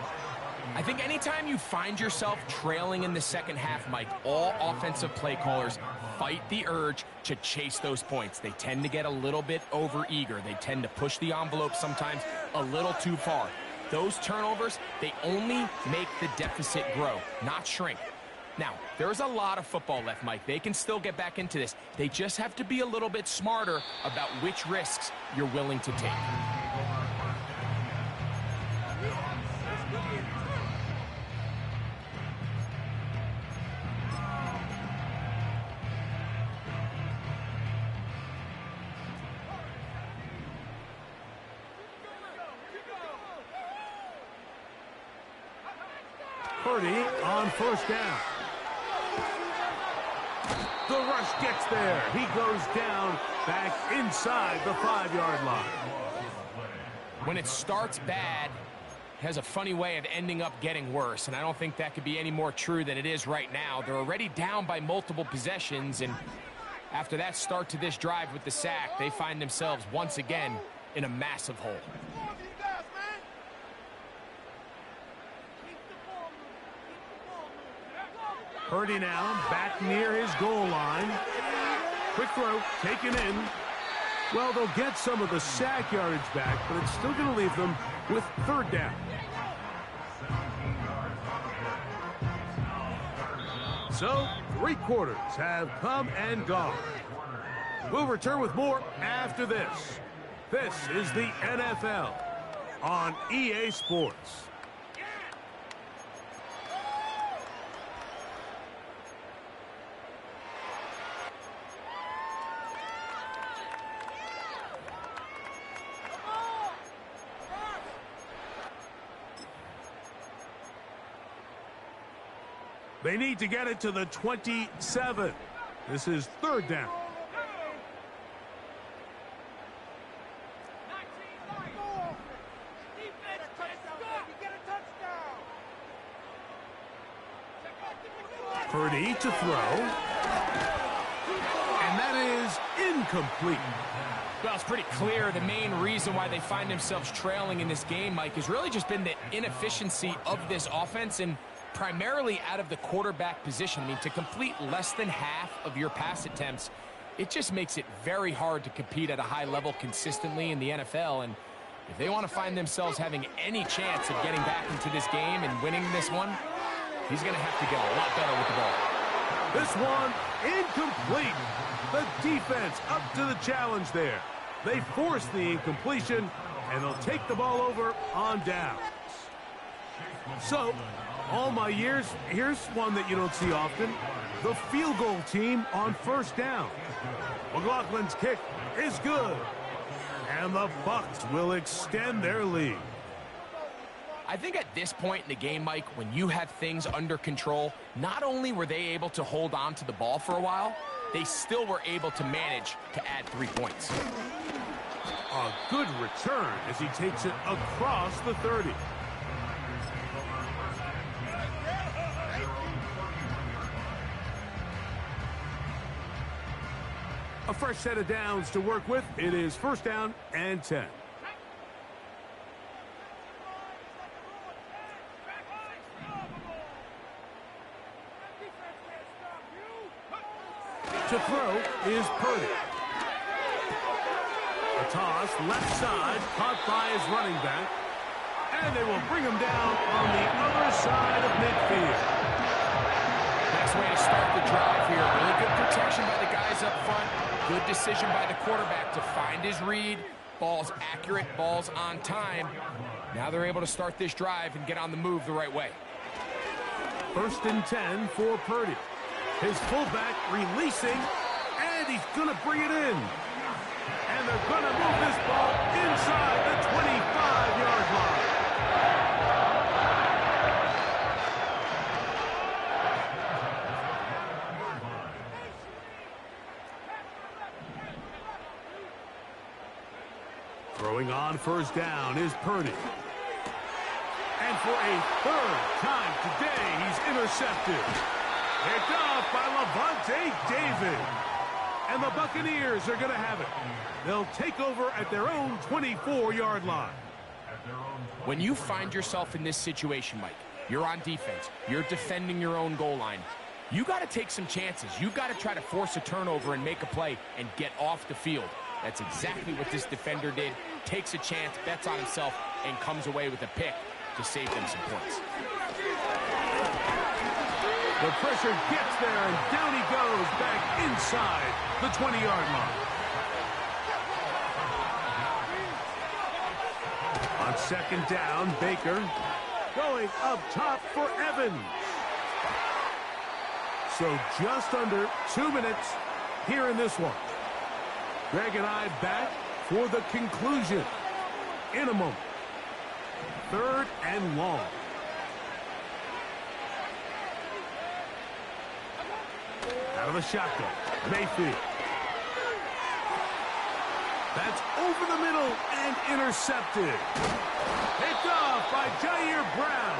I think anytime you find yourself trailing in the second half, Mike, all offensive play callers fight the urge to chase those points. They tend to get a little bit over-eager. They tend to push the envelope sometimes a little too far. Those turnovers, they only make the deficit grow, not shrink. Now, there's a lot of football left, Mike. They can still get back into this. They just have to be a little bit smarter about which risks you're willing to take. Purdy on 1st down. The rush gets there. He goes down back inside the 5-yard line. When it starts bad, it has a funny way of ending up getting worse, and I don't think that could be any more true than it is right now. They're already down by multiple possessions, and after that start to this drive with the sack, they find themselves once again in a massive hole. Purdy now back near his goal line. Quick throw taken in. Well, they'll get some of the sack yardage back, but it's still going to leave them with 3rd down. So 3 quarters have come and gone. We'll return with more after this. This is the NFL on EA Sports. They need to get it to the 27. This is 3rd down. Purdy to throw. And that is incomplete. Well, it's pretty clear the main reason why they find themselves trailing in this game, Mike, has really just been the inefficiency of this offense and primarily out of the quarterback position. I mean, to complete less than half of your pass attempts, it just makes it very hard to compete at a high level consistently in the NFL. And if they want to find themselves having any chance of getting back into this game and winning this one, he's going to have to get a lot better with the ball. This one incomplete. The defense up to the challenge there. They force the incompletion, and they'll take the ball over on downs. So, all my years, here's one that you don't see often. The field goal team on 1st down. McLaughlin's kick is good. And the Bucs will extend their lead. I think at this point in the game, Mike, when you have things under control, not only were they able to hold on to the ball for a while, they still were able to manage to add 3 points. A good return as he takes it across the 30. A fresh set of downs to work with. It is 1st down and 10. To throw is Purdy. A toss, left side, caught by his running back. And they will bring him down on the other side of midfield. Best way to start the drive here. Really good protection by the guys up front. Good decision by the quarterback to find his read. Ball's accurate, ball's on time. Now they're able to start this drive and get on the move the right way. 1st and 10 for Purdy. His fullback releasing, and he's going to bring it in. And they're going to move this ball inside the 25-yard line. Throwing on 1st down is Purdy. And for a 3rd time today, he's intercepted. Picked off by Levante David. And the Buccaneers are going to have it. They'll take over at their own 24-yard line. When you find yourself in this situation, Mike, you're on defense, you're defending your own goal line, you got to take some chances. You got to try to force a turnover and make a play and get off the field. That's exactly what this defender did. Takes a chance, bets on himself, and comes away with a pick to save them some points. The pressure gets there, and down he goes back inside the 20-yard line. On 2nd down, Baker going up top for Evans. So just under 2 minutes here in this one. Greg and I back for the conclusion in a moment. 3rd and long. Out of the shotgun, Mayfield. That's over the middle and intercepted. Picked off by Jair Brown.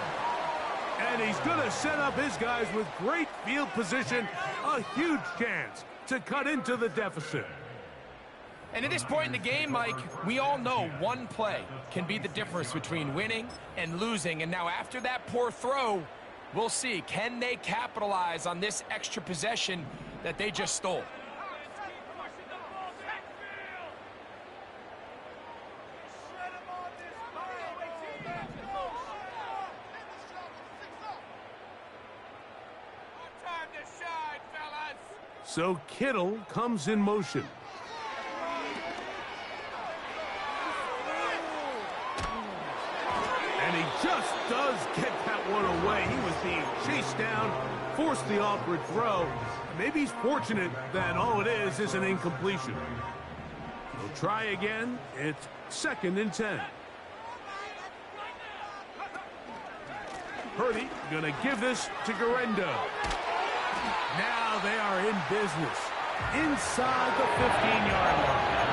And he's going to set up his guys with great field position. A huge chance to cut into the deficit. And at this point in the game, Mike, we all know one play can be the difference between winning and losing. And now after that poor throw, we'll see, can they capitalize on this extra possession that they just stole? So Kittle comes in motion. And he just does get that one away. He was being chased down, forced the awkward throw. Maybe he's fortunate that all it is an incompletion. He'll try again. It's 2nd and 10. Purdy gonna give this to Garendo. Now they are in business inside the 15-yard line.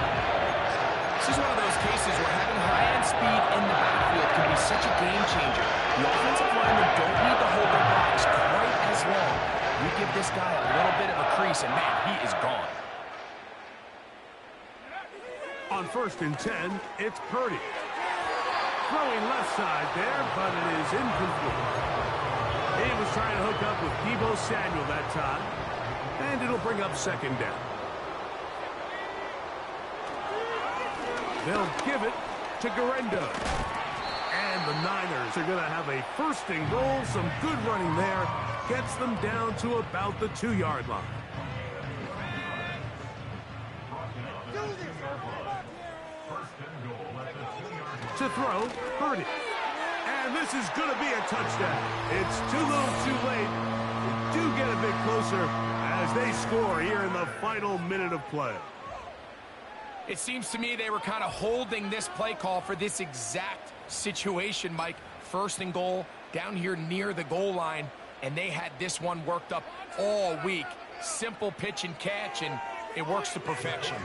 This is one of those cases where having high-end speed in the backfield can be such a game changer. The offensive linemen don't need to hold their blocks quite as long. You give this guy a little bit of a crease, and man, he is gone. On 1st and 10, it's Purdy. Throwing left side there, but it is incomplete. He was trying to hook up with Deebo Samuel that time, and it'll bring up 2nd down. They'll give it to Garendo. And the Niners are going to have a 1st and goal. Some good running there. Gets them down to about the 2-yard line. To throw, Purdy. And this is going to be a touchdown. It's too little too late. They do get a bit closer as they score here in the final minute of play. It seems to me they were kind of holding this play call for this exact situation, Mike. 1st and goal, down here near the goal line, and they had this one worked up all week. Simple pitch and catch, and it works to perfection.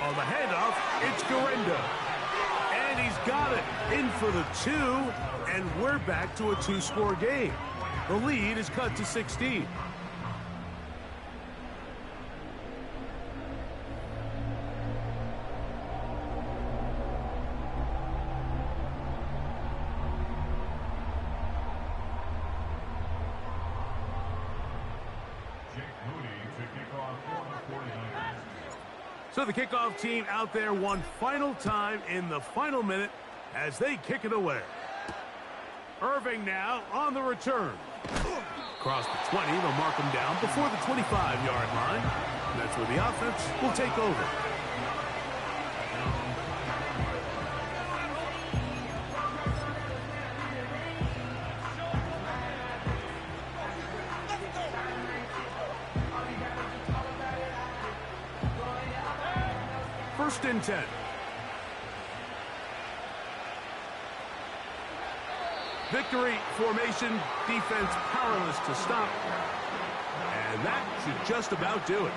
On the handoff, it's Garendo. And he's got it. In for the 2, and we're back to a 2-score game. The lead is cut to 16. So the kickoff team out there one final time in the final minute as they kick it away. Irving now on the return. Across the 20, they'll mark him down before the 25-yard line. And that's where the offense will take over. First and 10. Victory formation, defense powerless to stop. And that should just about do it.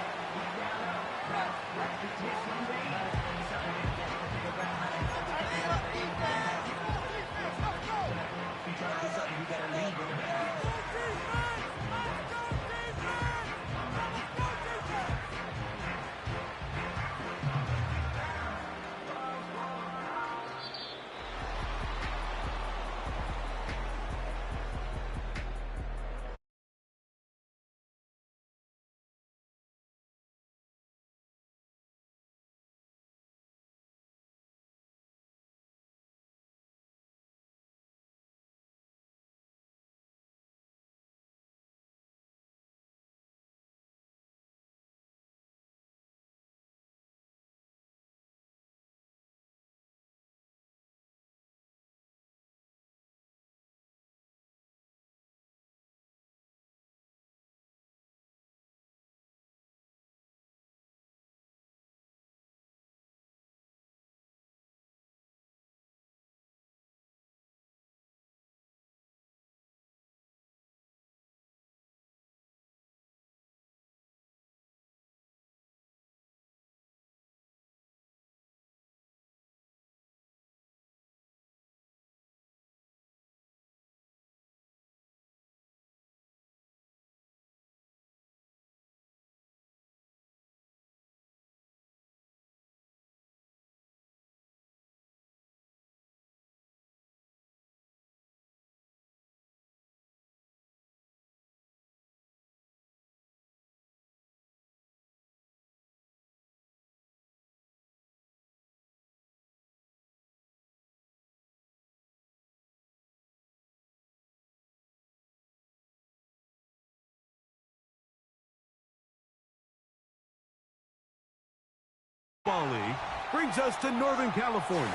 League brings us to Northern California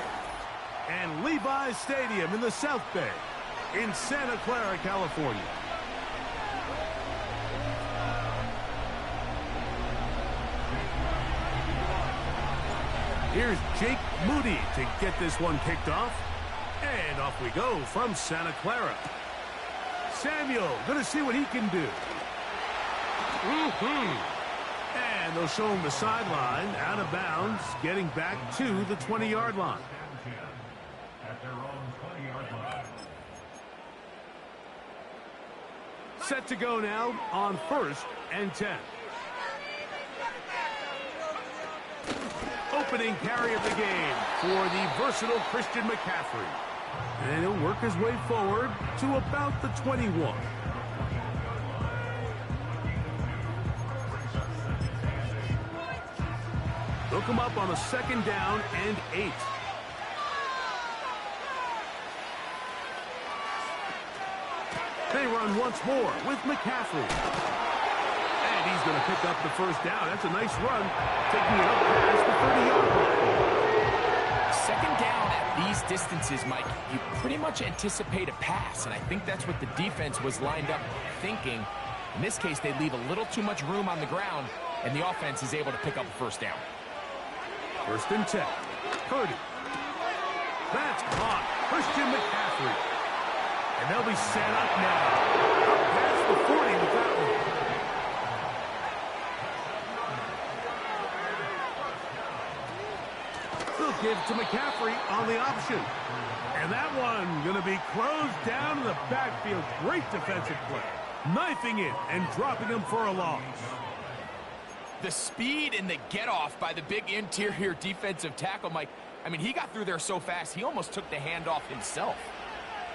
and Levi's Stadium in the South Bay in Santa Clara, California. Here's Jake Moody to get this one kicked off. And off we go from Santa Clara. Samuel going to see what he can do. And they'll show him the sideline, out of bounds, getting back to the 20-yard line. Set to go now on 1st and 10. Opening carry of the game for the versatile Christian McCaffrey. And he'll work his way forward to about the 21. They'll come up on a 2nd down and 8. They run once more with McCaffrey. And he's going to pick up the 1st down. That's a nice run, taking it up past the 30-yard line. 2nd down at these distances, Mike, you pretty much anticipate a pass, and I think that's what the defense was lined up thinking. In this case, they leave a little too much room on the ground, and the offense is able to pick up a 1st down. 1st and 10. Purdy. That's caught. Christian McCaffrey. And they'll be set up now. Up past the 40 with that one. They'll give to McCaffrey on the option. And that one going to be closed down in the backfield. Great defensive play. Knifing it and dropping him for a loss. The speed and the get-off by the big interior defensive tackle, Mike. I mean, he got through there so fast, he almost took the handoff himself.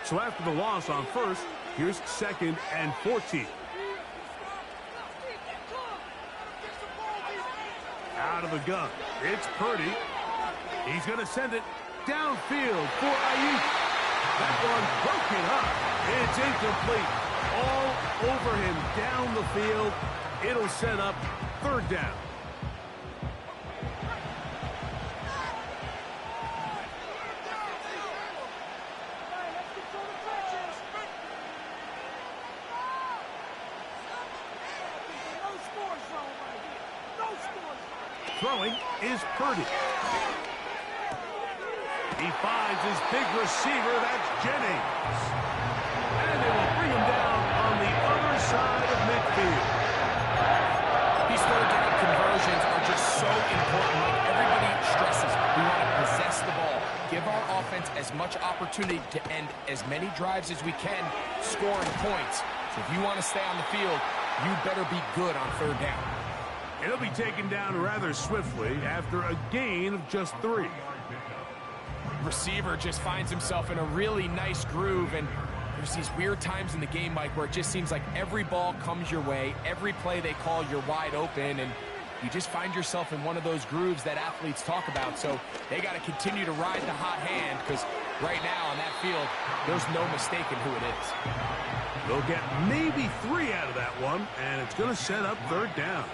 So after the loss on 1st, here's 2nd and 14. Out out of the gun. It's Purdy. He's going to send it downfield for Ayuk. That one broken up. It's incomplete. All over him down the field. It'll set up third down. Throwing is Purdy. He finds his big receiver, that's Jennings. And they will bring him down on the other side of midfield. These third down conversions are just so important. Like everybody stresses, we want to possess the ball. Give our offense as much opportunity to end as many drives as we can, scoring points. So if you want to stay on the field, you better be good on third down. It'll be taken down rather swiftly after a gain of just 3. Receiver just finds himself in a really nice groove, and there's these weird times in the game, Mike, where it just seems like every ball comes your way, every play they call, you're wide open, and you just find yourself in one of those grooves that athletes talk about. So they got to continue to ride the hot hand, because right now on that field, there's no mistaking who it is. They'll get maybe 3 out of that one, and it's going to set up third down.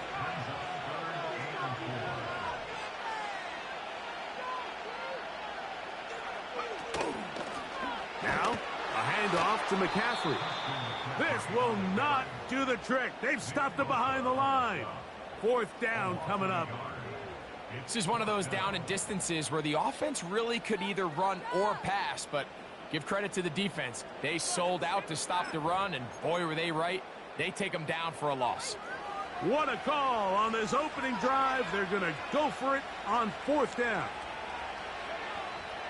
Now, a handoff to McCaffrey. This will not do the trick. They've stopped him behind the line. Fourth down coming up. This is one of those down and distances where the offense really could either run or pass, but give credit to the defense. They sold out to stop the run, and boy, were they right. They take them down for a loss. What a call on this opening drive. They're going to go for it on fourth down.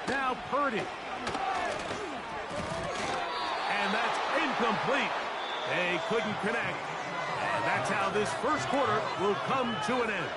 Now Purdy. And that's incomplete. They couldn't connect. And that's how this first quarter will come to an end.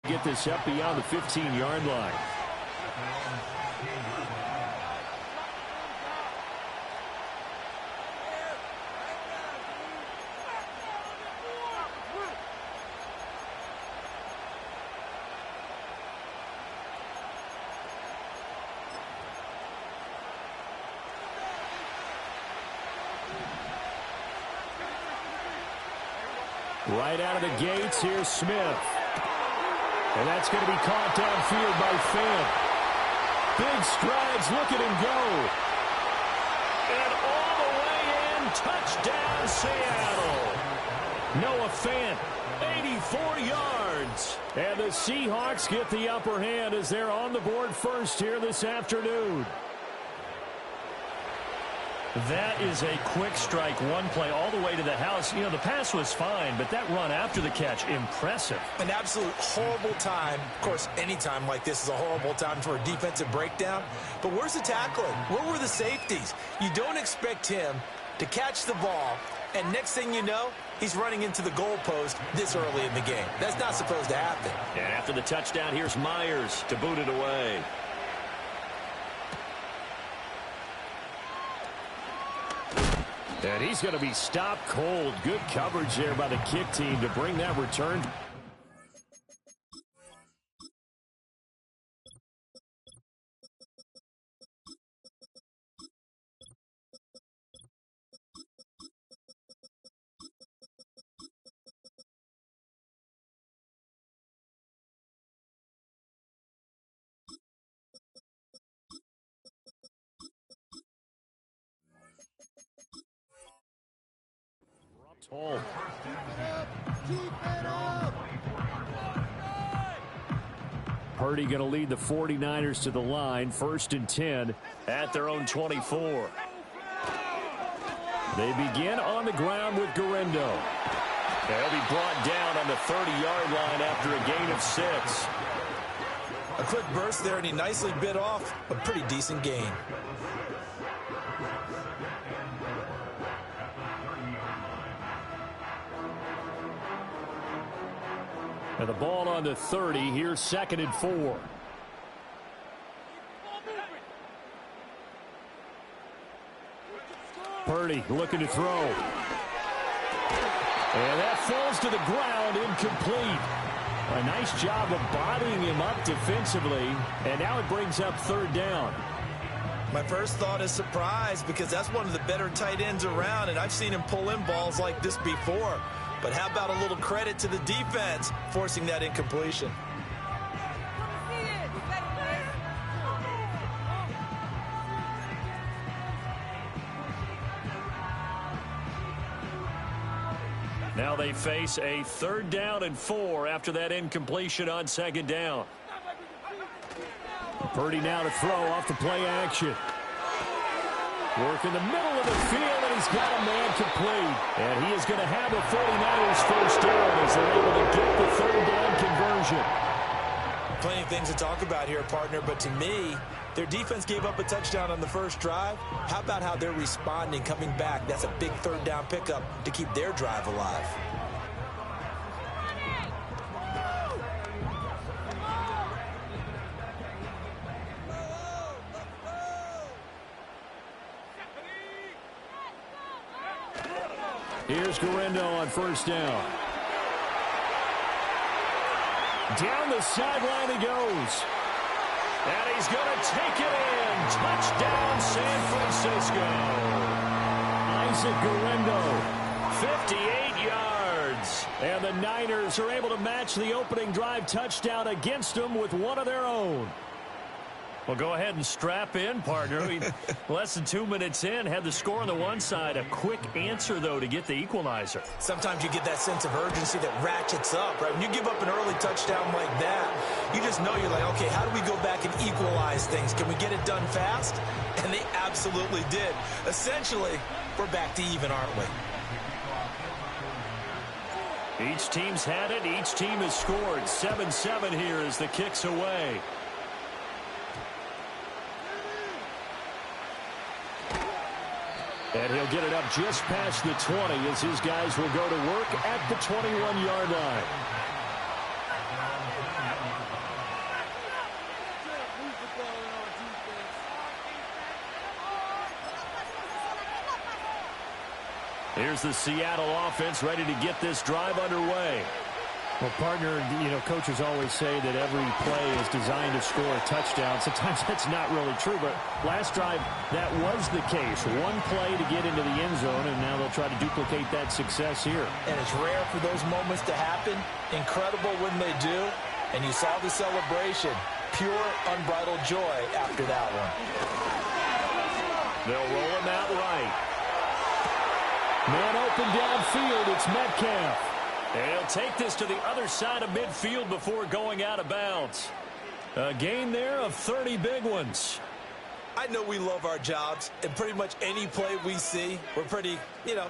Get this up beyond the 15-yard line. Right out of the gates, here's Smith. And that's going to be caught downfield by Fant. Big strides, look at him go. And all the way in, touchdown Seattle. Noah Fant, 84 yards. And the Seahawks get the upper hand as they're on the board first here this afternoon. That is a quick strike, one play all the way to the house. You know, the pass was fine, but that run after the catch, impressive. An absolute horrible time. Of course, any time like this is a horrible time for a defensive breakdown. But where's the tackling? Where were the safeties? You don't expect him to catch the ball, and next thing you know, he's running into the goalpost this early in the game. That's not supposed to happen. And after the touchdown, here's Myers to boot it away. And he's going to be stopped cold. Good coverage there by the kick team to bring that return. Hole. Purdy going to lead the 49ers to the line. 1st and 10 at their own 24. They begin on the ground with Guerendo. They'll be brought down on the 30-yard line after a gain of 6. A quick burst there, and he nicely bit off a pretty decent gain. And the ball on the 30. Here's 2nd and 4. Purdy looking to throw. And that falls to the ground, incomplete. A nice job of bodying him up defensively. And now it brings up 3rd down. My first thought is surprise, because that's one of the better tight ends around, and I've seen him pull in balls like this before. But how about a little credit to the defense forcing that incompletion? Now they face a 3rd down and 4 after that incompletion on 2nd down. Purdy now to throw off the play action. Work in the middle of the field, and he's got a man complete. And he is going to have a 49ers 1st down as they're able to get the 3rd down conversion. Plenty of things to talk about here, partner, but to me, their defense gave up a touchdown on the first drive. How about how they're responding, coming back? That's a big 3rd down pickup to keep their drive alive. Here's Guerendo on 1st down. Down the sideline he goes. And he's going to take it in. Touchdown, San Francisco. Isaac Guerendo, 58 yards. And the Niners are able to match the opening drive touchdown against them with one of their own. Well, go ahead and strap in, partner. Less than 2 minutes in, had the score on the one side. A quick answer, though, to get the equalizer. Sometimes you get that sense of urgency that ratchets up, right? When you give up an early touchdown like that, you just know you're like, okay, how do we go back and equalize things? Can we get it done fast? And they absolutely did. Essentially, we're back to even, aren't we? Each team's had it. Each team has scored. 7-7 here as the kick's away. And he'll get it up just past the 20 as his guys will go to work at the 21-yard line. Here's the Seattle offense ready to get this drive underway. Well, partner, coaches always say that every play is designed to score a touchdown. Sometimes that's not really true, but last drive, that was the case. One play to get into the end zone, and now they'll try to duplicate that success here. And it's rare for those moments to happen. Incredible when they do. And you saw the celebration. Pure, unbridled joy after that one. They'll roll him out right. Man open downfield, it's Metcalf. And he'll take this to the other side of midfield before going out of bounds. A gain there of 30 big ones. I know we love our jobs, and pretty much any play we see, we're pretty,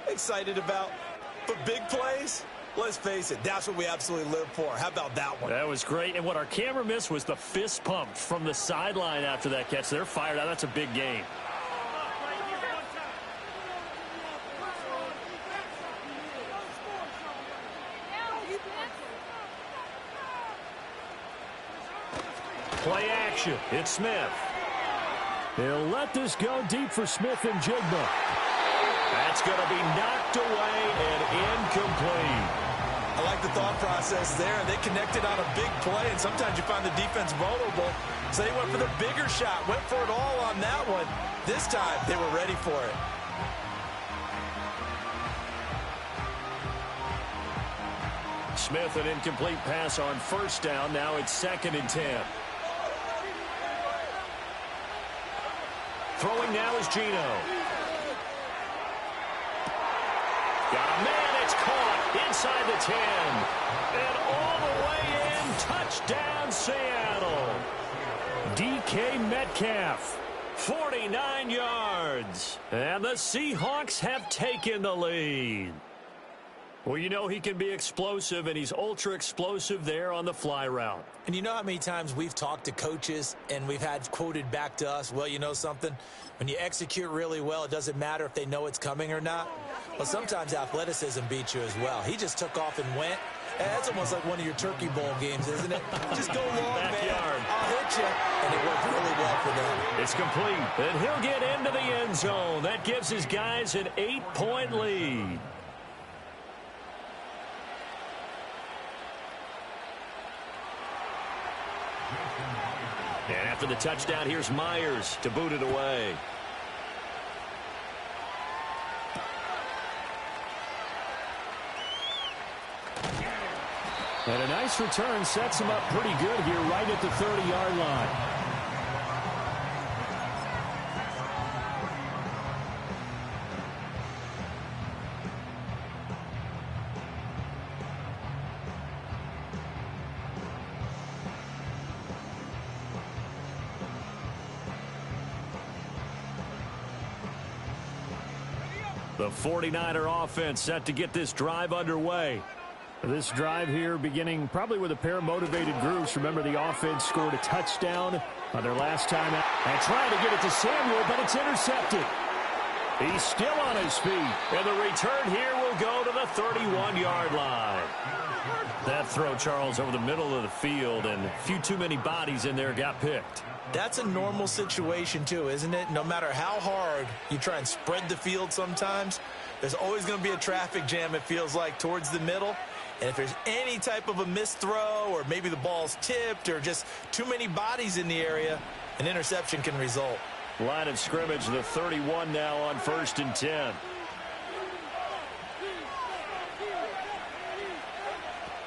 excited about. But big plays, let's face it, that's what we absolutely live for. How about that one? That was great, and what our camera missed was the fist pump from the sideline after that catch. They're fired out. That's a big gain. Play action. It's Smith. They'll let this go deep for Smith and Jigba. That's going to be knocked away and incomplete. I like the thought process there. They connected on a big play, and sometimes you find the defense vulnerable. So they went for the bigger shot, went for it all on that one. This time, they were ready for it. Smith, an incomplete pass on first down. Now it's 2nd and 10. Throwing now is Geno. Got a man, it's caught inside the 10. And all the way in, touchdown Seattle. DK Metcalf, 49 yards. And the Seahawks have taken the lead. Well, he can be explosive, and he's ultra-explosive there on the fly route. And you know how many times we've talked to coaches and we've had quoted back to us, well, you know something? When you execute really well, it doesn't matter if they know it's coming or not. Well, sometimes athleticism beats you as well. He just took off and went. And that's almost like one of your Turkey Bowl games, isn't it? Just go long, Backyard. man. I'll hit you. And it worked really well for them. It's complete. And he'll get into the end zone. That gives his guys an 8-point lead. And after the touchdown, here's Myers to boot it away. And a nice return sets him up pretty good here right at the 30-yard line. The 49er offense set to get this drive underway. This drive here beginning probably with a pair of motivated groups. Remember, the offense scored a touchdown on their last time out. And trying to get it to Samuel, but it's intercepted. He's still on his feet. And the return here will go to the 31-yard line. That throw, Charles, over the middle of the field, and a few too many bodies in there got picked. That's a normal situation, too, isn't it? No matter how hard you try and spread the field sometimes, there's always going to be a traffic jam, it feels like, towards the middle. And if there's any type of a missed throw or maybe the ball's tipped or just too many bodies in the area, an interception can result. Line of scrimmage, the 31 now on 1st and 10.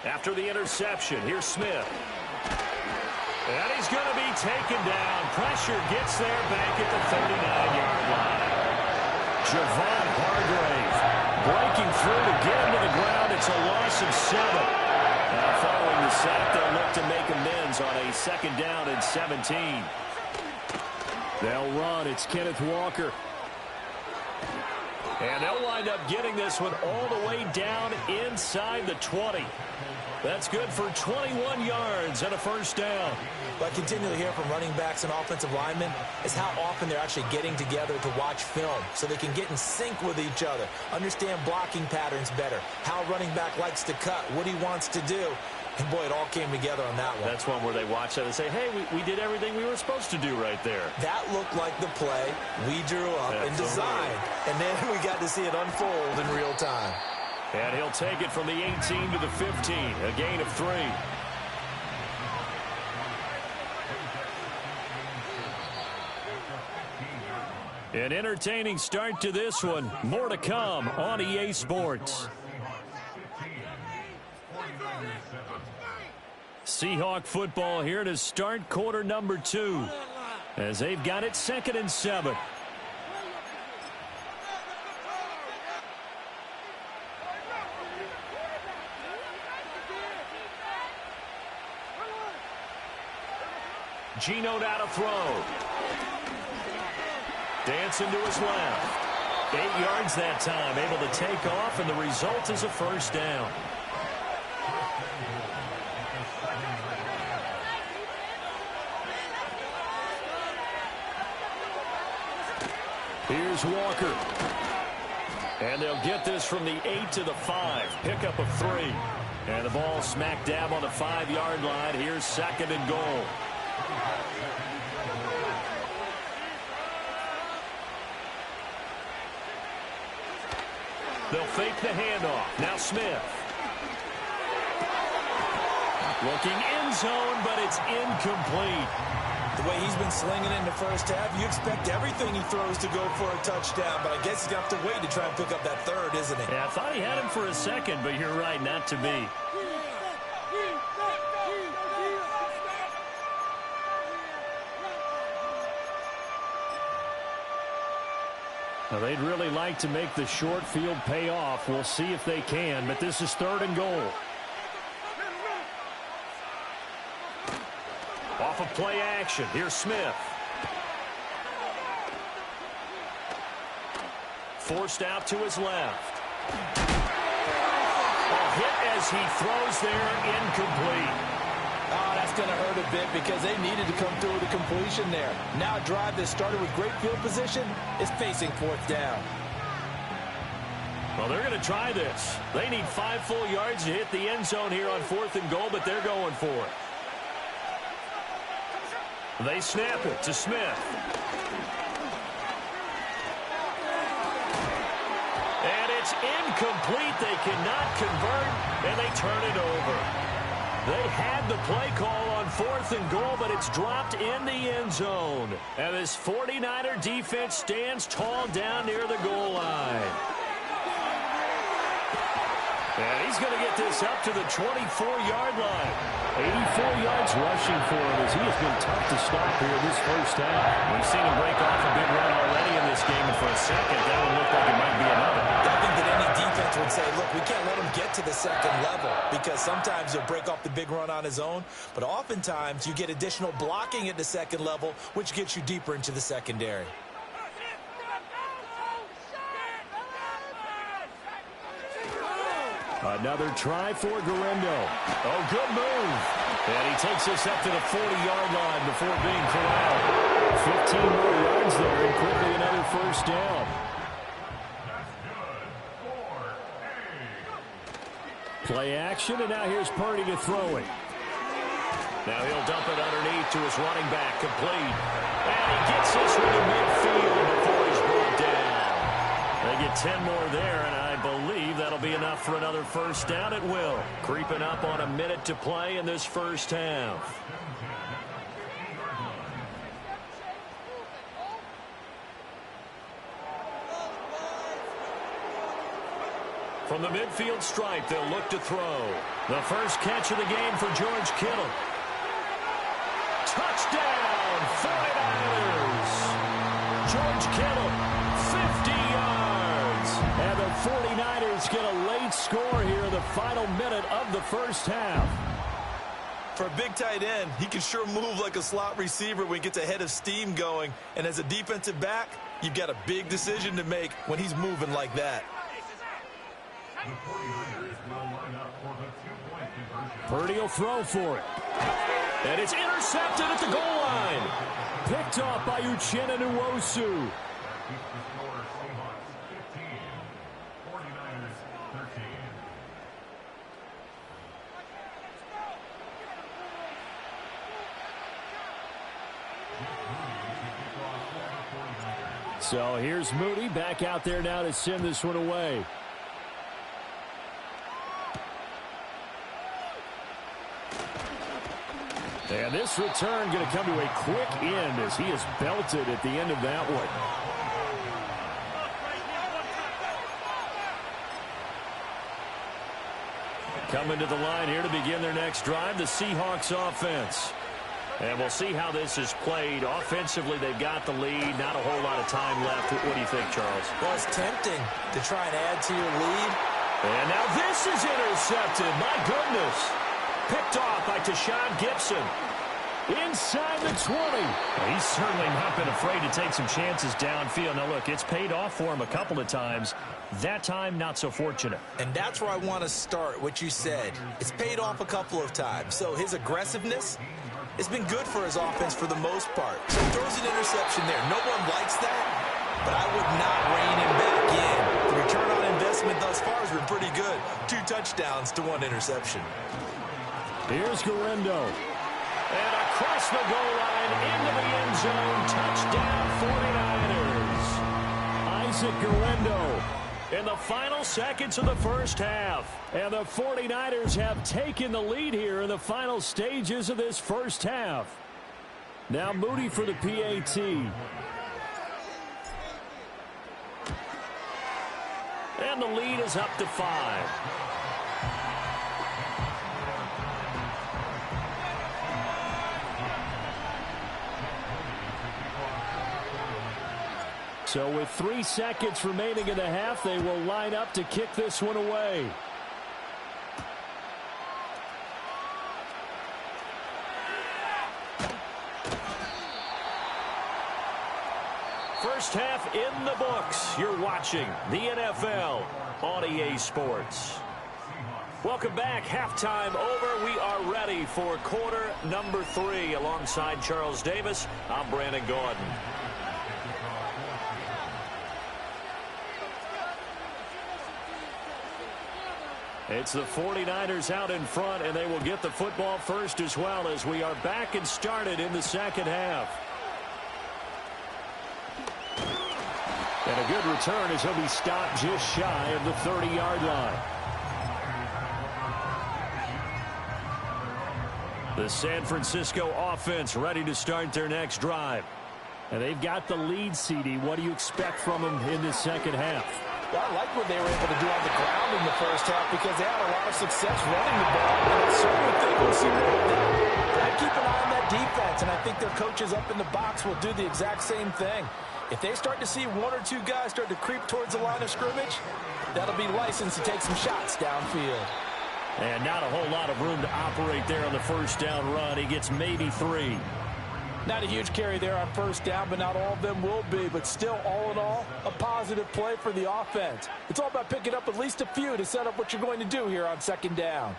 After the interception, here's Smith. And he's going to be taken down. Pressure gets there back at the 39-yard line. Javon Hargrave breaking through to get him to the ground. It's a loss of 7. Now following the sack, they'll look to make amends on a 2nd down and 17. They'll run. It's Kenneth Walker. And they'll wind up getting this one all the way down inside the 20. That's good for 21 yards and a 1st down. What I continually hear from running backs and offensive linemen is how often they're actually getting together to watch film so they can get in sync with each other, understand blocking patterns better, how running back likes to cut, what he wants to do. And, boy, it all came together on that one. That's one where they watch that and say, hey, we did everything we were supposed to do right there. That looked like the play we drew up and designed. And then we got to see it unfold in real time. And he'll take it from the 18 to the 15, a gain of 3. An entertaining start to this one. More to come on EA Sports. Seahawk football here to start quarter number 2, as they've got it 2nd and 7. Geno now to throw. Dancing to his left. 8 yards that time, able to take off, and the result is a first down. Here's Walker. And they'll get this from the 8 to the 5. Pickup of 3. And the ball smack dab on the 5-yard line. Here's 2nd and goal. They'll fake the handoff. Now Smith. Looking end zone, but it's incomplete. The way he's been slinging in the first half, you expect everything he throws to go for a touchdown, but I guess he's going to have to wait to try and pick up that third, isn't he? Yeah, I thought he had him for a second, but you're right, not to be. Now, they'd really like to make the short field pay off. We'll see if they can, but this is 3rd and goal. Off of play action, here's Smith. Forced out to his left. A hit as he throws there, incomplete. Oh, that's going to hurt a bit because they needed to come through with a completion there. Now a drive that started with great field position is facing 4th down. Well, they're going to try this. They need 5 full yards to hit the end zone here on 4th and goal, but they're going for it. They snap it to Smith. And it's incomplete. They cannot convert, and they turn it over. They had the play call on 4th and goal, but it's dropped in the end zone. And this 49er defense stands tall down near the goal line. And he's going to get this up to the 24-yard line. 84 yards rushing for him as he has been tough to stop here this first half. We've seen him break off a big run already in this game, and for a second, that one looked like it might be another. I think that any defense would say, look, we can't let him get to the 2nd level because sometimes he'll break off the big run on his own, but oftentimes you get additional blocking at the 2nd level, which gets you deeper into the secondary. Another try for Guerrero. Oh, good move. And he takes us up to the 40-yard line before being corralled. 15 more yards there, and quickly another first down. Play action, and now here's Purdy to throw it. Now he'll dump it underneath to his running back, complete. And he gets this one to midfield before he's brought down. They get 10 more there, and I believe that'll be enough for another first down. It will. Creeping up on a minute to play in this first half. From the midfield stripe, they'll look to throw. The first catch of the game for George Kittle. Touchdown, 49ers! George Kittle, 50 yards. And the 49ers get a late score here in the final minute of the first half. For a big tight end, he can sure move like a slot receiver when he gets a head of steam going. And as a defensive back, you've got a big decision to make when he's moving like that. Purdy will throw for it. And it's intercepted at the goal line. Picked off by Uchenna Nwosu. So here's Moody back out there now to send this one away. And this return going to come to a quick end as he is belted at the end of that one. Coming to the line here to begin their next drive, the Seahawks offense. And we'll see how this is played. Offensively, they've got the lead. Not a whole lot of time left. What do you think, Charles? Well, it's tempting to try and add to your lead. And now this is intercepted. My goodness. Picked off by Tashawn Gibson. Inside the 20. Well, he's certainly not been afraid to take some chances downfield. Now, look, it's paid off for him a couple of times. That time, not so fortunate. And that's where I want to start, what you said. It's paid off a couple of times. So his aggressiveness, it's been good for his offense for the most part. So he throws an interception there. No one likes that, but I would not rein him back in. The return on investment thus far has been pretty good. 2 touchdowns to 1 interception. Here's Garendo. And across the goal line into the end zone. Touchdown 49ers. Isaac Garendo. In the final seconds of the first half. And the 49ers have taken the lead here in the final stages of this first half. Now Moody for the PAT. And the lead is up to 5. So with 3 seconds remaining in the half, they will line up to kick this one away. First half in the books. You're watching the NFL on EA Sports. Welcome back. Halftime over. We are ready for quarter number 3. Alongside Charles Davis, I'm Brandon Gordon. It's the 49ers out in front, and they will get the football first as well as we are back and started in the second half. And a good return as he'll be stopped just shy of the 30-yard line. The San Francisco offense ready to start their next drive. And they've got the lead, CD. What do you expect from them in the second half? Well, I like what they were able to do on the ground in the first half because they had a lot of success running the ball. And I certainly think we'll see more of that. But I keep an eye on that defense, and I think their coaches up in the box will do the exact same thing. If they start to see 1 or 2 guys start to creep towards the line of scrimmage, that'll be licensed to take some shots downfield. And not a whole lot of room to operate there on the first down run. He gets maybe 3. Not a huge carry there on first down, but not all of them will be. But still, all in all, a positive play for the offense. It's all about picking up at least a few to set up what you're going to do here on second down.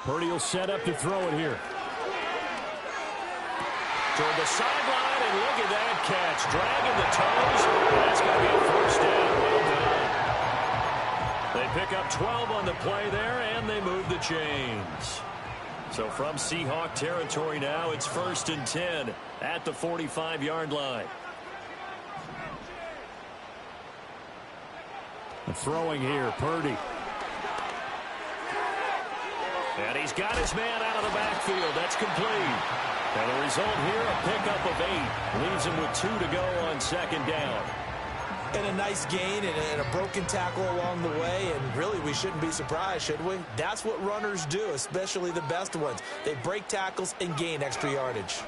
Purdy will set up to throw it here. Toward the sideline, and look at that catch. Dragging the toes. That's going to be a first down. Well done. They pick up 12 on the play there, and they move the chains. So from Seahawk territory now, it's 1st and 10 at the 45-yard line. Throwing here, Purdy. And he's got his man out of the backfield. That's complete. And the result here, a pickup of 8. Leaves him with 2 to go on second down. And a nice gain and a broken tackle along the way. And really, we shouldn't be surprised, should we? That's what runners do, especially the best ones. They break tackles and gain extra yardage.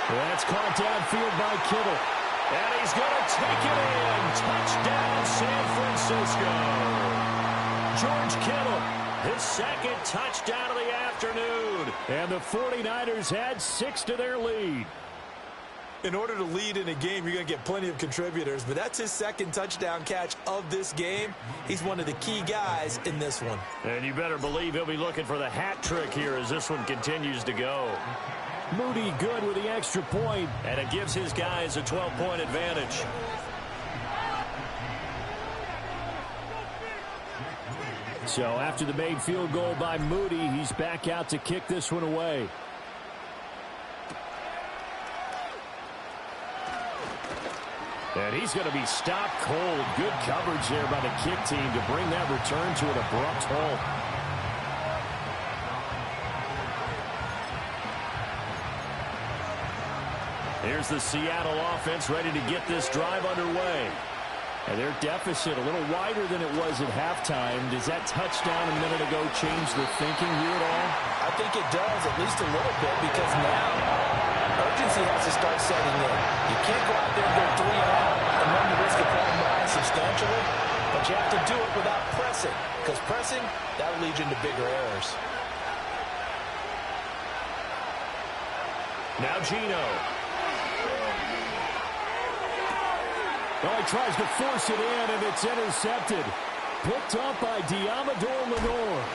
That's caught downfield by Kittle. And he's going to take it in. Touchdown, San Francisco. George Kittle, his second touchdown of the afternoon. And the 49ers add 6 to their lead. In order to lead in a game, you're going to get plenty of contributors, but that's his second touchdown catch of this game. He's one of the key guys in this one. And you better believe he'll be looking for the hat trick here as this one continues to go. Moody good with the extra point. And it gives his guys a 12-point advantage. So after the made field goal by Moody, he's back out to kick this one away. And he's going to be stopped cold. Good coverage there by the kick team to bring that return to an abrupt halt. Here's the Seattle offense ready to get this drive underway. And their deficit a little wider than it was at halftime. Does that touchdown a minute ago change the thinking here at all? I think it does, at least a little bit, because now urgency has to start setting in. You can't go out there and go 3 and out and run the risk of falling behind substantially, but you have to do it without pressing, because pressing, that'll lead you into bigger errors. Now Gino. Well, he tries to force it in, and it's intercepted. Picked up by Diamador Lenore.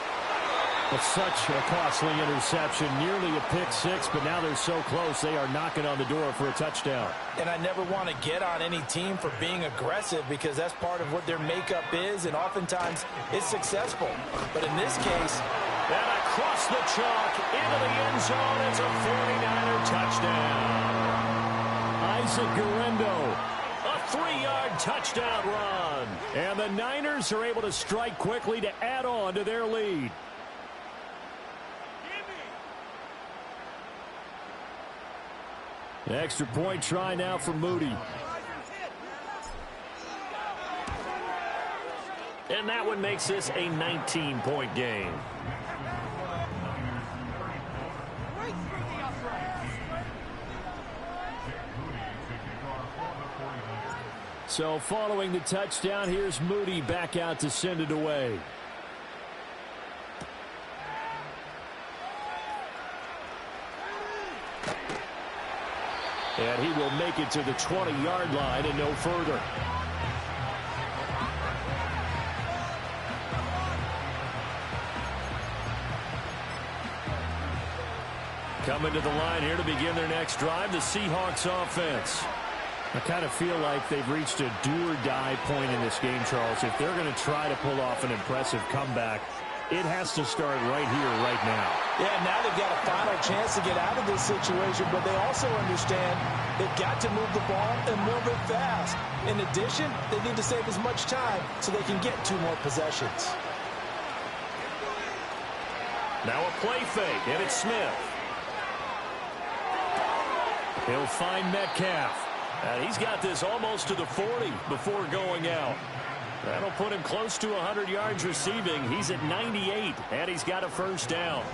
But such a costly interception, nearly a pick six, but now they're so close, they are knocking on the door for a touchdown. And I never want to get on any team for being aggressive because that's part of what their makeup is, and oftentimes it's successful. But in this case, and across the chalk into the end zone, it's a 49er touchdown. Isaac Guerrero. A 3-yard touchdown run. And the Niners are able to strike quickly to add on to their lead. The extra point try now for Moody. And that one makes this a 19-point game. So following the touchdown, here's Moody back out to send it away. And he will make it to the 20-yard line and no further. Coming to the line here to begin their next drive, the Seahawks offense. I kind of feel like they've reached a do-or-die point in this game, Charles. If they're going to try to pull off an impressive comeback, it has to start right here, right now. Yeah, now they've got a final chance to get out of this situation, but they also understand they've got to move the ball and move it fast. In addition, they need to save as much time so they can get 2 more possessions. Now a play fake, and it's Smith. He'll find Metcalf. And he's got this almost to the 40 before going out. That'll put him close to 100 yards receiving. He's at 98, and he's got a first down.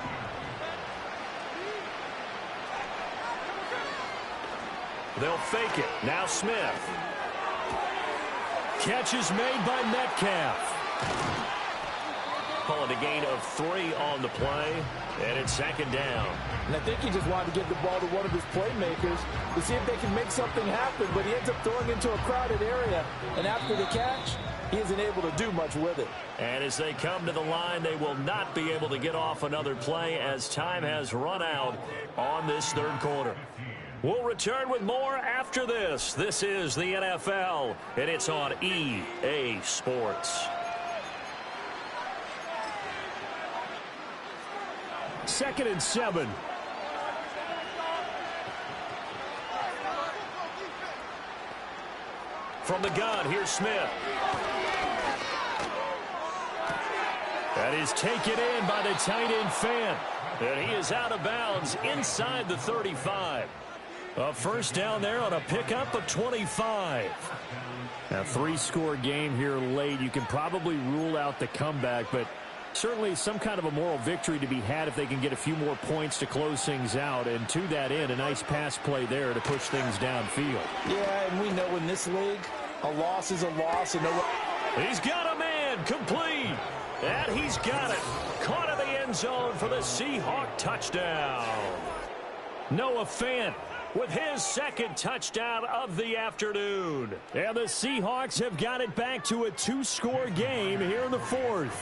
They'll fake it. Now Smith. Catch is made by Metcalf. Calling a gain of 3 on the play, and it's second down. And I think he just wanted to get the ball to one of his playmakers to see if they can make something happen, but he ends up throwing into a crowded area, and after the catch, he isn't able to do much with it. And as they come to the line, they will not be able to get off another play as time has run out on this third quarter. We'll return with more after this. This is the NFL, and it's on EA Sports. 2nd and 7. From the gun, here's Smith. That is taken in by the tight end Fant. And he is out of bounds inside the 35. A first down there on a pickup of 25. A 3-score game here late. You can probably rule out the comeback, but certainly some kind of a moral victory to be had if they can get a few more points to close things out. And to that end, a nice pass play there to push things downfield. Yeah, and we know in this league, a loss is a loss. And he's got a man, complete. And he's got it. Caught in the end zone for the Seahawk touchdown. Noah Fant with his 2nd touchdown of the afternoon. And the Seahawks have got it back to a 2-score game here in the 4th.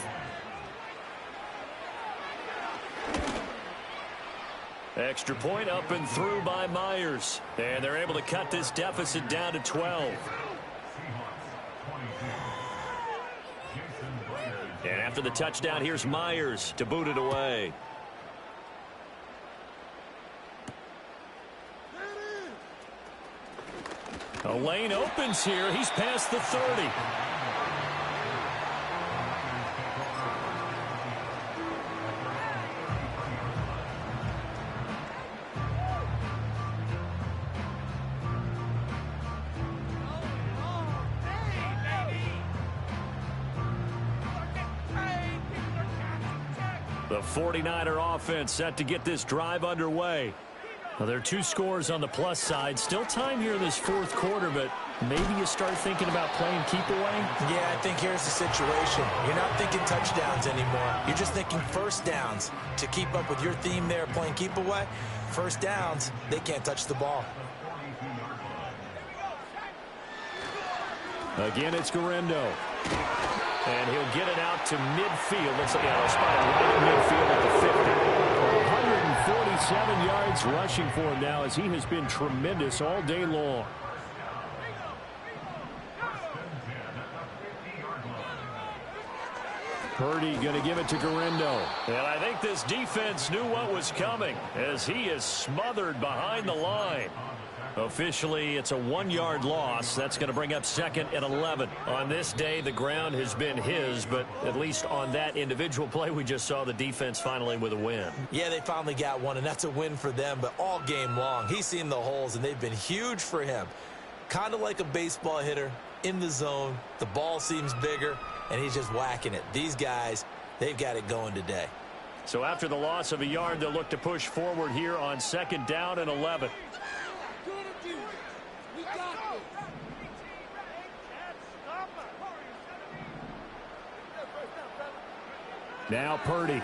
Extra point up and through by Myers. And they're able to cut this deficit down to 12. And after the touchdown, here's Myers to boot it away. A lane opens here. He's past the 30. The 49er offense set to get this drive underway. Well, there are 2 scores on the plus side. Still time here in this fourth quarter, but maybe you start thinking about playing keep away? Yeah, I think here's the situation. You're not thinking touchdowns anymore. You're just thinking first downs. To keep up with your theme there, playing keep away, first downs, they can't touch the ball. Again, it's Garendo. And he'll get it out to midfield. Looks like he'll spot it right at midfield at the 50. 147 yards rushing for him now as he has been tremendous all day long. Purdy going to give it to Garendo. And I think this defense knew what was coming as he is smothered behind the line. Officially, it's a 1-yard loss. That's going to bring up 2nd and 11. On this day, the ground has been his, but at least on that individual play, we just saw the defense finally with a win. Yeah, they finally got one, and that's a win for them, but all game long, he's seen the holes, and they've been huge for him. Kind of like a baseball hitter in the zone. The ball seems bigger, and he's just whacking it. These guys, they've got it going today. So after the loss of a yard, they'll look to push forward here on 2nd down and 11. Now Purdy.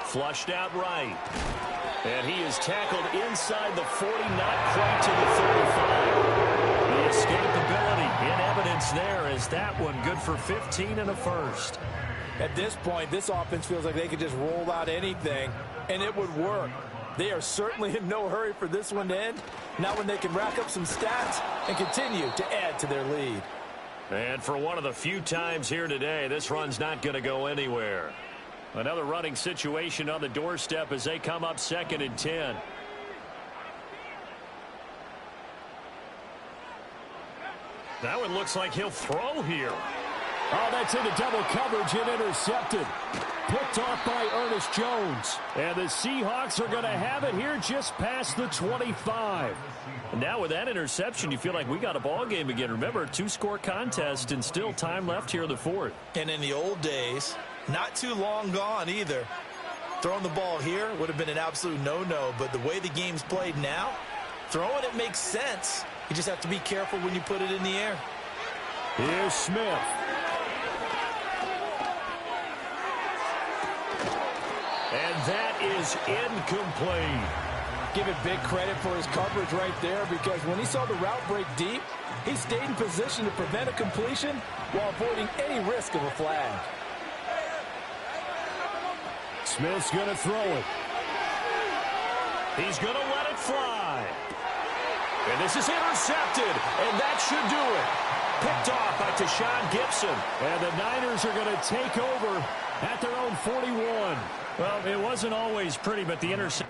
Flushed out right. And he is tackled inside the 40, not quite to the 35. The escapability in evidence there as that one good for 15 and a first. At this point, this offense feels like they could just roll out anything, and it would work. They are certainly in no hurry for this one to end. Now when they can rack up some stats and continue to add to their lead. And for one of the few times here today, this run's not going to go anywhere. Another running situation on the doorstep as they come up 2nd and 10. That one looks like he'll throw here. Oh, that's into double coverage and intercepted. Picked off by Ernest Jones. And the Seahawks are going to have it here just past the 25. And now with that interception, you feel like we got a ball game again. Remember, a 2-score contest and still time left here in the fourth. And in the old days, not too long gone either. Throwing the ball here would have been an absolute no-no, but the way the game's played now, throwing it makes sense. You just have to be careful when you put it in the air. Here's Smith. And that is incomplete. Give it big credit for his coverage right there, because when he saw the route break deep, he stayed in position to prevent a completion while avoiding any risk of a flag. Smith's going to throw it. He's going to let it fly. And this is intercepted, and that should do it. Picked off by Tashawn Gibson. And the Niners are going to take over at their own 41. Well, it wasn't always pretty, but the interception.